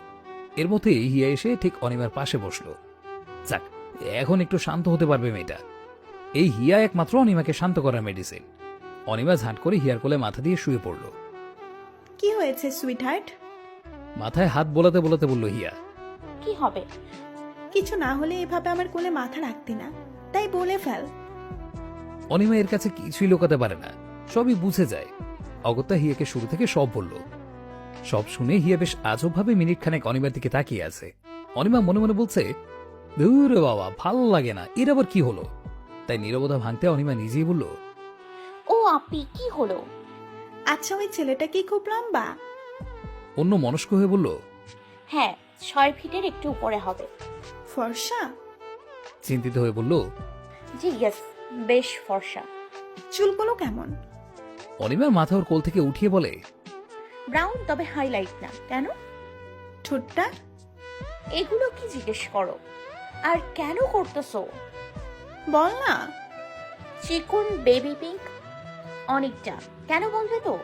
[SPEAKER 1] এর মধ্যে হিয়া এসে ঠিক অনিমার পাশে বসলো। যাক, এখন একটু শান্ত হতে পারবে মেয়েটা। এই হিয়া একমাত্র অনিমাকে শান্ত করার মেডিসিন। অনিমা ঝাঁট করে হিয়ার কোলে মাথা দিয়ে শুয়ে পড়ল।
[SPEAKER 6] কি হয়েছে সুইট হার্ট?
[SPEAKER 1] মাথায় হাত বোলাতে বোলাতে বলল হিয়া,
[SPEAKER 3] কি হবে?
[SPEAKER 6] কিছু না হলে এভাবে আমার কোলে মাথা রাখতি না, তাই বলে ফেল।
[SPEAKER 1] অনিমা এর কাছে কিছুই লুকাতে পারে না, সবই বুঝে যায়। অগত্যা হিয়াকে শুরু থেকে সব বলল। সব শুনে হিয়া বেশ আজব ভাবে মিনিট খানেক অনিমার দিকে তাকিয়ে আছে। অনিমা মনে মনে বলছে, ধুর বাবা, ভাল লাগে না, এর আবার কি হলো? তাই নীরবতা ভাঙতে অনিমা নিজেই বলল,
[SPEAKER 3] ও আপি কি হলো?
[SPEAKER 6] আচ্ছা, ওই ছেলেটা কি খুব লম্বা?
[SPEAKER 1] অন্য মনস্ক হয়ে বলল,
[SPEAKER 3] হ্যাঁ 6 ফিটের একটু উপরে হবে।
[SPEAKER 6] ফর্সা?
[SPEAKER 1] চিন্তিত হয়ে বলল,
[SPEAKER 3] জি ইয়েস, বেশ ফর্সা।
[SPEAKER 6] চুলগুলো কেমন?
[SPEAKER 1] অনিমার মাথা ওর কোল থেকে উঠিয়ে বলে,
[SPEAKER 3] ব্রাউন, তবে হাইলাইট না। কেন?
[SPEAKER 6] ঠোঁটটা?
[SPEAKER 3] এগুলো কি জিজ্ঞেস করো? আর কেন করতেছো?
[SPEAKER 6] বল না।
[SPEAKER 3] চিকন বেবি পিঙ্ক অনেকটা। কেন বলবে তো?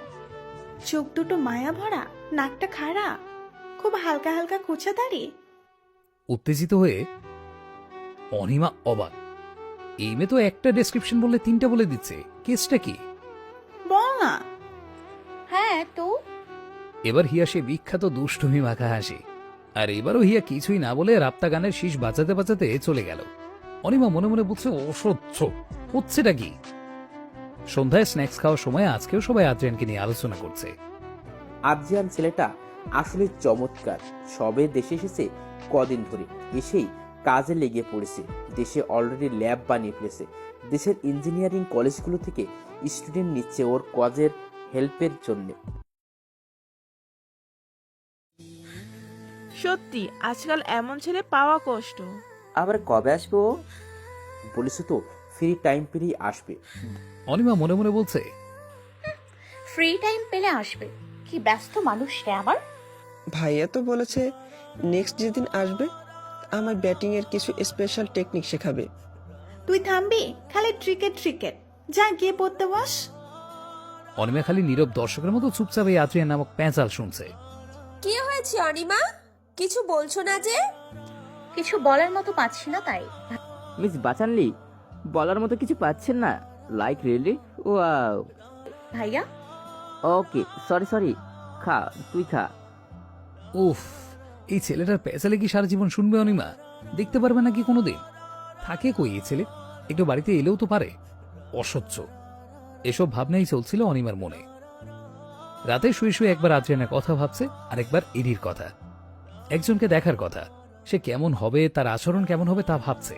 [SPEAKER 6] চোখ দুটো মায়া ভরা, নাকটা খাড়া, খুব হালকা হালকা খোঁচা দাড়ি।
[SPEAKER 1] উত্তেজিত হয়ে অনিমা অবাক। এই মেয়ে তো একটা ডেসক্রিপশন বললে 3টা বলে দিচ্ছে, কেসটা কি?
[SPEAKER 6] বল না।
[SPEAKER 3] হ্যাঁ তো?
[SPEAKER 1] এবার হিয়া সে বিখ্যাত দুষ্টুমি মাখা হাসি। আর এবারও হিয়া কিছুই না বলে রাপ্তা গানের শীষ বাজাতে বাজাতে চলে গেল। অনিমা মনে মনে বলছে, অসহ্য, হচ্ছেটা কি? সন্ধ্যায় স্ন্যাক্স খাওয়ার সময় আজকেও সবাই আদ্রিয়ানকে নিয়ে আলোচনা করছে।
[SPEAKER 13] আদ্রিয়ান ছেলেটা আসলে চমৎকার। সবে দেশে এসেছে কদিন ধরে, এসেই কাজে লেগে পড়েছে। দেশে অলরেডি ল্যাব বানিয়ে ফেলেছে। দেশের ইঞ্জিনিয়ারিং কলেজগুলো থেকে স্টুডেন্ট নিচ্ছে ওর কাজের হেল্পের জন্য।
[SPEAKER 12] সত্যি আজকাল এমন ছেলে পাওয়া কষ্ট।
[SPEAKER 13] আবার কবে আসবে ও? বলেছে তো ফ্রি টাইম পেলেই আসবে।
[SPEAKER 1] অনিমা মনে মনে বলছে,
[SPEAKER 3] ফ্রি টাইম পেলে আসবে। কি ব্যস্ত মানুষ রে আমার।
[SPEAKER 8] ভাইয়া তো বলেছে নেক্সট যেদিন আসবে আমার ব্যাটিং এর কিছু স্পেশাল টেকনিক শেখাবে।
[SPEAKER 6] তুই থামবি? খালি ক্রিকেট ক্রিকেট, যা গিয়ে পড়তে বস।
[SPEAKER 1] অনিমা খালি নীরব দর্শকের মতো চুপচাপ এই আদ্রিয়ান নামক প্যাঁচাল শুনছে।
[SPEAKER 9] কি হয়েছে অনিমা, কিছু বলছো না যে?
[SPEAKER 3] কিছু বলার মতো পাচ্ছি না তাই।
[SPEAKER 7] মিস বাচানলি, বলার মতো কিছু পাচ্ছেন না? Like really? ওয়াও।
[SPEAKER 3] ভাইয়া
[SPEAKER 7] ওকে, সরি, খা, তুই খা।
[SPEAKER 1] উফ, এই ছেলেটার পেঁচালে কি সারা জীবন শুনবে অনিমা? দেখতে পারবে নাকি কোনোদিন? থাকে কই এই ছেলে? একটু বাড়িতে এলেও তো পারে। অসহ্য। এসব ভাবনাই চলছিল অনিমার মনে। রাতে শুয়ে শুয়ে একবার আদ্রিয়ানের কথা ভাবছে, আর একবার এডির কথা। একজনকে দেখার কথা, সে কেমন হবে, তার আচরণ কেমন হবে তা ভাবছে।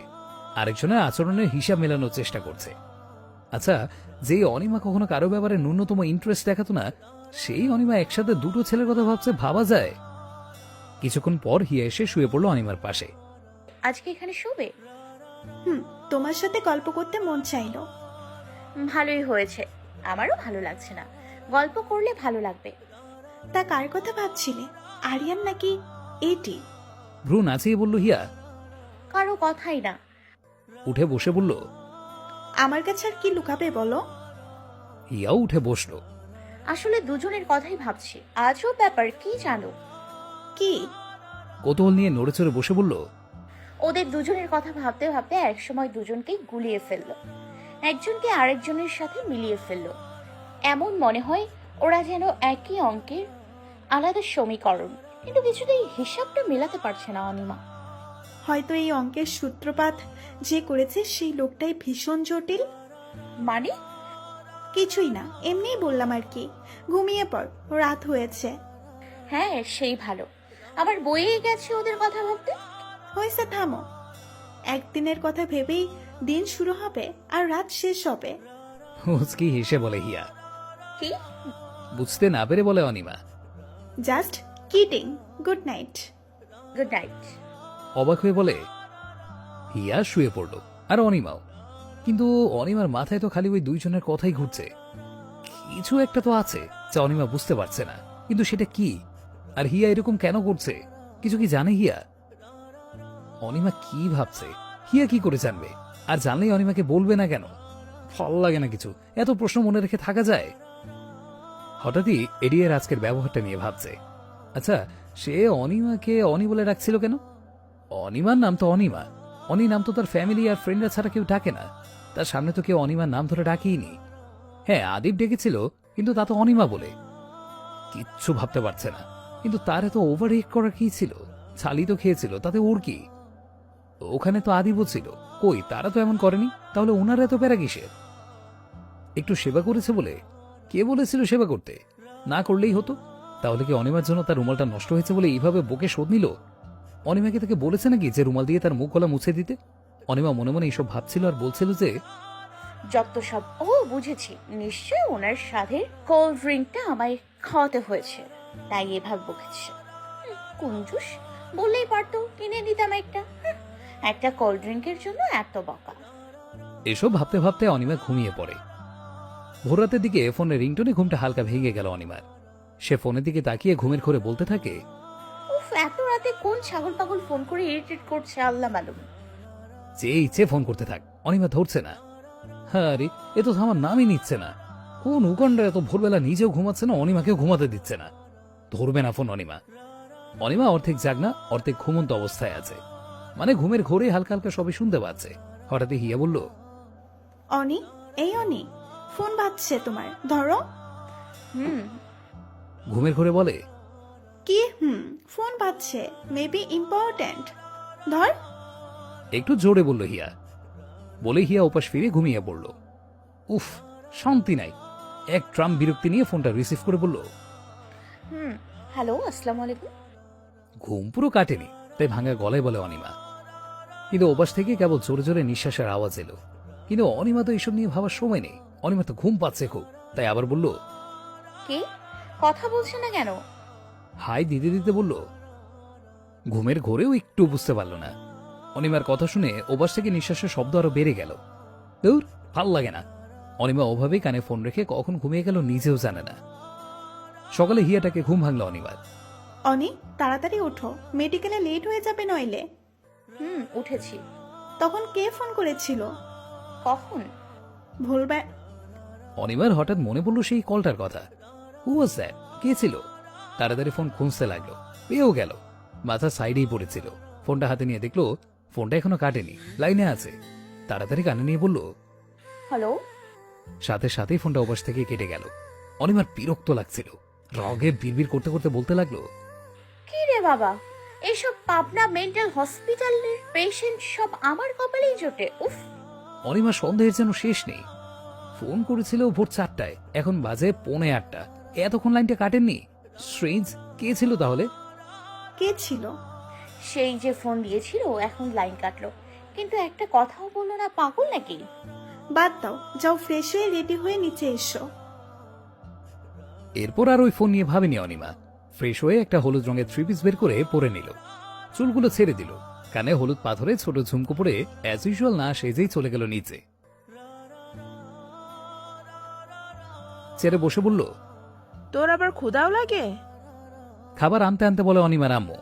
[SPEAKER 1] আরেকজনের আচরণের হিসাব মেলানোর চেষ্টা করছে। আচ্ছা, যে অনিমা কখনো কারো ব্যাপারে ন্যূনতম ইন্টারেস্ট দেখাতো না, সেই অনিমা একসাথে দুটো ছেলের কথা ভাবছে, ভাবা যায়? কিছুক্ষণ পর হিয়া এসে শুয়ে পড়লো অনিমার পাশে।
[SPEAKER 3] আজকে এখানে শোবে?
[SPEAKER 6] তোমার সাথে গল্প করতে মন চাইলো।
[SPEAKER 3] ভালোই হয়েছে, আমারও ভালো লাগছে না। গল্প করলে ভালো লাগবে।
[SPEAKER 6] তা কার কথা ভাবছিলে, আরিয়ান নাকি এটি?
[SPEAKER 1] ভ্রু নাচিয়ে বলল হিয়া।
[SPEAKER 3] কারো কথাই না।
[SPEAKER 1] উঠে বসে বলল,
[SPEAKER 6] আমার কাছে আর কি লুকাবে বলো?
[SPEAKER 1] হিয়াও উঠে বসলো।
[SPEAKER 3] আসলে দুজনের কথাই ভাবছি। আজও ব্যাপার কি জানো?
[SPEAKER 6] কি?
[SPEAKER 1] কৌতূহল নিয়ে নড়ে চড়ে বসে বলল,
[SPEAKER 3] ওদের দুজনের কথা ভাবতে ভাবতে একসময় দুজনকেই গুলিয়ে ফেললো, একজনকে আরেকজনের সাথে মিলিয়ে ফেললো। এমন মনে হয় ওরা যেন একই অঙ্কের আলাদা সমীকরণ, কিন্তু কিছুতেই হিসাবটা মেলাতে পারছে না অনিমা।
[SPEAKER 6] হয়তো এই অঙ্কের সূত্রপাত যে করেছে সেই লোকটাই ভীষণ জটিল।
[SPEAKER 3] মানে?
[SPEAKER 6] কিছুই না, এমনিই বললাম আর কি। ঘুমিয়ে পড়, রাত হয়েছে।
[SPEAKER 3] হ্যাঁ, সেই ভালো। আমার বইয়ে গেছে ওদের কথা ভাবতে।
[SPEAKER 6] হয়েছে, থামো। একদিনের কথা ভেবেই দিন শুরু হবে আর রাত শেষ হবে।
[SPEAKER 1] মুচকি হেসে বলে হিয়া।
[SPEAKER 3] কি?
[SPEAKER 1] বুঝতে না পেরে বলে Anima,
[SPEAKER 6] just kidding. Good night.
[SPEAKER 3] Good night.
[SPEAKER 1] অবাক হয়ে বলে হিয়া। শুয়ে পড়ল, আর অনিমাও। কিন্তু অনিমার মাথায় তো খালি ওই দুইজনের কথাই ঘুরছে। কিছু একটা তো আছে যা অনিমা বুঝতে পারছে না, কিন্তু সেটা কি? আর হিয়া এরকম কেন করছে? কিছু কি জানে হিয়া? অনিমা কি ভাবছে হিয়া কি করে জানবে? আর জানলেই অনিমাকে বলবে না কেন? ভাল লাগে না কিছু, এত প্রশ্ন মনে রেখে থাকা যায়? হঠাৎই এডিয়ার আজকের ব্যবহারটা নিয়ে ভাবছে। আচ্ছা, সে অনিমাকে অনি বলে ডাকছিল কেন? অনিমার নাম তো অনিমা। অনি নাম তো তার ফ্যামিলি আর ফ্রেন্ডরা ছাড়া কেউ ডাকে না। তার সামনে তো কেউ অনিমার নাম ধরে ডাকেইনি। হ্যাঁ, আদিব ডেকেছিল, কিন্তু তা তো অনিমা বলে। কিচ্ছু ভাবতে পারছে না। কিন্তু তার এত ওভার রিয়েক্ট করার কি ছিল? ছালি তো খেয়েছিল, তাতে ওর কি? ওখানে তো আদিবও ছিল, কই তারা তো এমন করেনি। তাহলে ওনার এত প্যারা কিসের? একটু সেবা করেছে বলে? কে বলেছিল সেবা করতে? না করলেই হতো। তাহলে কি অনিমার জন্য তার রুমালটা নষ্ট হয়েছে বলে এইভাবে বকে শোধ নিল? অনিমাকে তাকে বলেছে নাকি যে রুমাল দিয়ে তার মুখ গলা মুছে দিতে? অনিমা মনে মনে এইসব ভাবছিল আর বলছিল যে,
[SPEAKER 3] যত সব। ও বুঝেছি, নিশ্চয়ই ওনার সাথে কোল্ড ড্রিঙ্কটা আমায় খাওয়াতে হয়েছে, তাই এভাবে বকেছে। কুঞ্জুস, বললেই পারতো কিনে দিতাম একটা কোল্ড ড্রিঙ্কের জন্য এত বকা।
[SPEAKER 1] এসব ভাবতে ভাবতে অনিমা ঘুমিয়ে পড়ে। ভোররাতের দিকে ফোনের রিংটোনে ঘুমটা হালকা ভেঙে গেল অনিমার। সে ফোনের দিকে তাকিয়ে ঘুমের ঘোরে বলতে থাকে,
[SPEAKER 3] উফ, এত রাতে কোন ছাগল পাগল ফোন করে ইরিটেট করছে আল্লাহ মালুম।
[SPEAKER 1] যে ইচ্ছে ফোন করতে থাক, অনিমা ধরছে না। হ্যাঁ রে, এ তো আমার নামই নিচ্ছে না। কোন উকান্ডা এত ভোরবেলা নিজেও ঘুমাচ্ছে না, অনিমাকেও ঘুমাতে দিচ্ছে না। ধরবে না ফোন অনিমা। অনিমা অর্ধেক জাগনা অর্ধেক ঘুমন্ত অবস্থায় আছে, মানে ঘুমের ঘোরে হালকা হালকা সবই শুনতে পাচ্ছে। হঠাৎই হিয়া বলল,
[SPEAKER 6] অনি, এই অনি, ফোন বাজছে তোমার, ধরো।
[SPEAKER 1] ঘুমের ঘোরে বলে,
[SPEAKER 6] কি ফোন পাচ্ছে, মেবি ইম্পর্ট্যান্ট। ধর।
[SPEAKER 1] একটু জোরে বলল হিয়া। বলে হিয়া ওপাশ ফিরে ঘুমিয়ে পড়ল। উফ, শান্তি নাই। এক ট্রাম বিরক্তি নিয়ে ফোনটা রিসিভ করে বলল,
[SPEAKER 3] হ্যালো, আসসালামু আলাইকুম।
[SPEAKER 1] ঘুম পুরো কাটেনি, তাই ভাঙা গলায় বলে অনিমা। কিন্তু ওপাশ থেকে কেবল জোরে জোরে নিঃশ্বাসের আওয়াজ এলো। কিন্তু অনিমা তো এইসব নিয়ে ভাবার সময় নেই। অনিমা তো ঘুম পাচ্ছে খুব, তাই আবার বলল,
[SPEAKER 3] কে কথা বলছে না কেন?
[SPEAKER 1] হাই দিতে দিতে বলল। ঘুমের ঘোরেও একটু বুঝতে পারল না। অনিমার কথা শুনে ওপাশ থেকে নিঃশ্বাসের শব্দ আরো বেড়ে গেল। দূর, ভাল লাগে না। অনিমা ওভাবেই কানে ফোন রেখে কখন ঘুমিয়ে গেল নিজেও জানে না। সকালে হিয়াটাকে ঘুম ভাঙল অনিমার।
[SPEAKER 6] অনি, তাড়াতাড়ি ওঠো, মেডিকেলে লেট হয়ে যাবে নইলে।
[SPEAKER 3] উঠেছি।
[SPEAKER 6] তখন কে ফোন করেছিল?
[SPEAKER 3] কখন?
[SPEAKER 6] ভুলবে।
[SPEAKER 1] অনিমার হঠাৎ মনে পড়ল সেই কলটার কথা। হু ওয়াজ দ্যাট? কে ছিল? তাড়াতাড়ি ফোন খুঁজতে লাগলো, পেয়েও গেল। মাথা সাইডেই পড়েছিল। ফোনটা হাতে নিয়ে দেখলো ফোনটা এখনো কাটেনি, লাইনে আছে। তাড়াতাড়ি কানে নিয়ে বলল,
[SPEAKER 3] হ্যালো।
[SPEAKER 1] সাথে সাথেই ফোনটা ওপাশ থেকে কেটে গেল। অনিমার বিরক্ত লাগছিল। রগে বিড়বিড় করতে করতে বলতে লাগলো,
[SPEAKER 3] কি রে বাবা, এইসব পাবনা মেন্টাল হসপিটালের পেশেন্ট সব আমার কপালেই জোটে। উফ।
[SPEAKER 1] অনিমার সন্দেহের যেন শেষ নেই। ফোন করেছিল ভোর 4টায়, এখন বাজে 7:45। এতক্ষণ লাইনটা কাটেননি। স্ট্রেঞ্জ। কে ছিল তাহলে?
[SPEAKER 6] কে ছিল?
[SPEAKER 3] সেই যে ফোন দিয়েছিল, এখন লাইন কাটলো, কিন্তু একটা কথাও বললো না। পাগল নাকি?
[SPEAKER 6] বাদ দাও, যাও ফ্রেশ হয়ে রেডি হয়ে নিচে এসো।
[SPEAKER 1] এরপর আর ওই ফোন নিয়ে ভাবেনি অনিমা। ফ্রেশ হয়ে একটা হলুদ রঙের 3 পিস বের করে পরে নিল। চুলগুলো ছেড়ে দিল। কানে হলুদ পাথরে ছোট ঝুমকো পরে অ্যাজ ইউজুয়াল না সেজেই চলে গেল নিচে। চেয়ারে বসে বলল,
[SPEAKER 12] তোর আবার ক্ষুধাও লাগে?
[SPEAKER 1] খাবার আনতে আনতে বলে অনিমার আম্মু।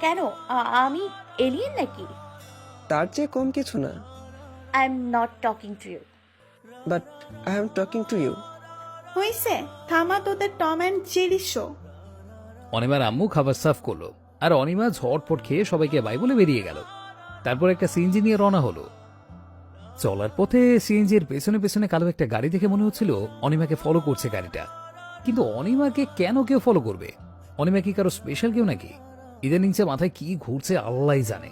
[SPEAKER 3] কেন, আমি এলিয়েন নাকি?
[SPEAKER 8] তার চেয়ে কম কিছু না।
[SPEAKER 3] I am not talking to you.
[SPEAKER 8] But I am talking to you.
[SPEAKER 6] হইছে, থামা তোদের টম অ্যান্ড জেরি শো।
[SPEAKER 1] অনিমার আম্মু খাবার সার্ভ করলো, আর অনিমা ঝটপট খেয়ে সবাইকে বাই বলে বেরিয়ে গেল। তারপর একটা সিএনজি নিয়ে রওনা হলো। চলার পথে সিএনজির পেছনে পেছনে কালো একটা গাড়ি দেখে মনে হচ্ছিল অনিমাকে ফলো করছে গাড়িটা। কিন্তু অনিমাকে কেন কেউ ফলো করবে? অনিমা কি কারো স্পেশাল কেউ নাকি? ইদানিং যে মাথায় কি ঘুরছে আল্লাহ জানে।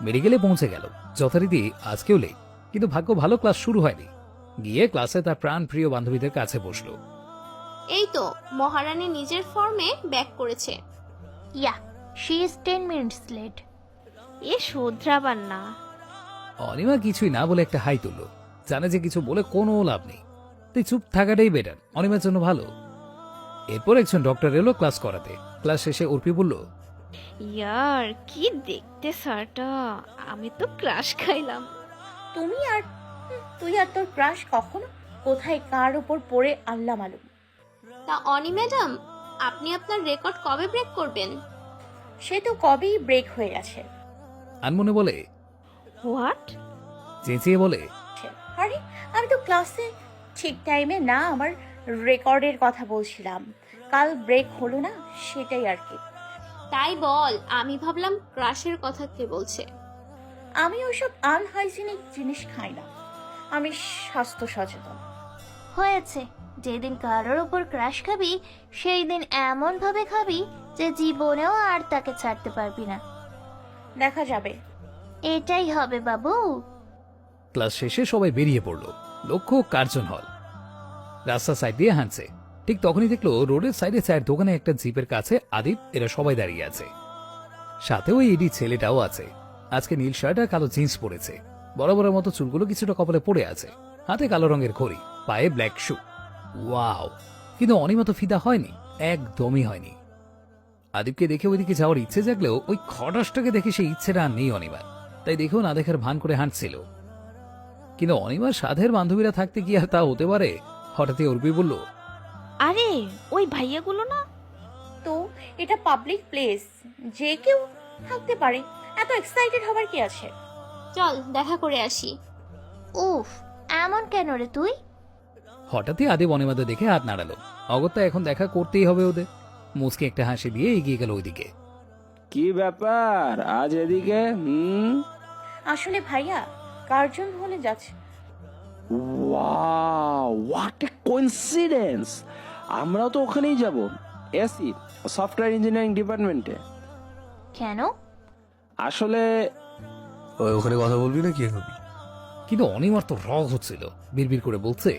[SPEAKER 1] মেডিকেলে পৌঁছে গেল যথারীতি। আজকেও লেট, কিন্তু ভাগ্য ভালো ক্লাস শুরু হয়নি। গিয়ে ক্লাসে তার প্রাণ প্রিয় বান্ধবীদের কাছে বসলো।
[SPEAKER 9] এই তো মহারানী নিজের ফর্মে ব্যাক করেছে।
[SPEAKER 4] ইয়া, শি ইজ 10 মিনিটস লেট।
[SPEAKER 2] এ শোধরাবার না।
[SPEAKER 1] অনিমা কিছুই না বলে একটা হাই তুললো। জানে যে কিছু বলে কোনো লাভ নেই, তাই চুপ থাকাটাই বেটার, অনিমার জন্য ভালো। এরপর একজন ডক্টর এলো ক্লাস করাতে। ক্লাস শেষে অর্পি বলল,
[SPEAKER 2] ইয়ার কি দেখতে স্যারটা, আমি তো ক্রাশ খাইলাম।
[SPEAKER 3] তুই আর তোর ক্রাশ কখনো কোথায় কার উপর পড়ে আল্লাহ মালুম।
[SPEAKER 9] তা অনি ম্যাডাম, আপনি আপনার রেকর্ড কবে ব্রেক করবেন?
[SPEAKER 3] সে তো কবেই ব্রেক হয়ে গেছে।
[SPEAKER 1] আনমনে বলে,
[SPEAKER 2] হোয়াট?
[SPEAKER 1] চেঁচিয়ে বলে,
[SPEAKER 3] আরে আমি তো ক্লাসে ঠিক টাইমে না আমার রেকর্ডের কথা বলছিলাম। কাল ব্রেক হলো না, সেটাই আর কি।
[SPEAKER 9] তাই বল, আমি ভাবলাম ক্রাশের কথা কে বলছে।
[SPEAKER 3] আমি ওইসব আনহাইজিনিক জিনিস খাই না, আমি স্বাস্থ্য সচেতন।
[SPEAKER 4] হয়েছে, যেদিন কারোর ওপর ক্রাশ খাবি সেই দিন এমন ভাবে খাবি যে জীবনেও আর তাকে ছাড়তে পারবি না।
[SPEAKER 3] দেখা যাবে।
[SPEAKER 4] এটাই হবে বাবু।
[SPEAKER 1] ক্লাস শেষে সবাই বেরিয়ে পড়লো। লক্ষ্য কার্জন হল। রাস্তা সাইড দিয়ে হাঁটছে। ঠিক তখনই দেখলো রোডের সাইডে চায়ের দোকানে একটা জিপের কাছে আদিপ, এরা সবাই দাঁড়িয়ে আছে। সাথে ওই এডি ছেলেটাও আছে। আজকে নীল শার্ট আর কালো জিন্স পরেছে। বরাবরের মতো চুলগুলো কিছুটা কপালে পড়ে আছে। হাতে কালো রঙের ঘড়ি, পায়ে ব্ল্যাক শু। ওয়াও! কিন্তু অনিমা তো ফিদা হয়নি, একদমই হয়নি। আদিপকে দেখে ওইদিকে যাওয়ার ইচ্ছে জাগলেও ওই খটাসটাকে দেখে সেই ইচ্ছেটা আর নেই অনিমার, তাই দেখেও না দেখার ভান করে হাঁটছিল। কিন্তু অনিমার সাধের বান্ধবীরা থাকতে কি আর তা হতে পারে? হঠাৎই অর্পি বলল,
[SPEAKER 2] আরে ওই ভাইয়াগুলো না।
[SPEAKER 3] তো এটা পাবলিক প্লেস, যে কেউ থাকতে পারে, এত এক্সাইটেড হবার কি আছে?
[SPEAKER 9] চল দেখা করে আসি।
[SPEAKER 4] উফ, এমন কেন রে তুই?
[SPEAKER 1] হঠাৎই আদিপ অনিমাদের দেখে হাত নাড়ালো। অগত্যা এখন দেখা করতেই হবে ওদের। মুচকে একটা হাসি দিয়ে এগিয়ে গেল ওইদিকে।
[SPEAKER 10] কি ব্যাপার আজ এদিকে?
[SPEAKER 3] আসলে ভাইয়া কার্জন হলে যাচ্ছে।
[SPEAKER 10] Wow, what a coincidence! আমরাও তো ওখানেই যাব। এসি সফটওয়্যার ইঞ্জিনিয়ারিং ডিপার্টমেন্টে।
[SPEAKER 4] কেন?
[SPEAKER 10] আসলে
[SPEAKER 11] ওখানে কথা বলবি না কি এখন?
[SPEAKER 1] কিন্তু অনিমার তো রাগ হচ্ছিল, বিড়বিড় করে বলছে,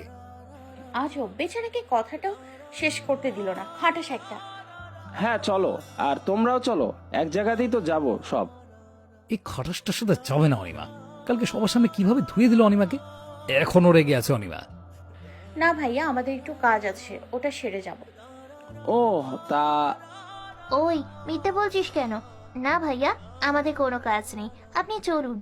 [SPEAKER 3] আজও বেচারাকে কথাটাও শেষ করতে দিল না, খাটাস একটা।
[SPEAKER 10] হ্যাঁ চলো, আর তোমরাও চলো, এক জায়গাতেই তো যাব সব।
[SPEAKER 1] এই খাটাসটার সাথে যাবে না অনিমা। কালকে সবার সামনে কিভাবে ধুয়ে দিল অনিমাকে, এখনো রেগে আছে অনিমা।
[SPEAKER 3] না ভাইয়া, আমাদের একটু কাজ আছে, ওটা সেরে যাব।
[SPEAKER 10] ও তা
[SPEAKER 4] ওই মিথ্যে বলছিস কেন? না ভাইয়া, আমাদের কোনো কাজ নেই, আপনি চলুন।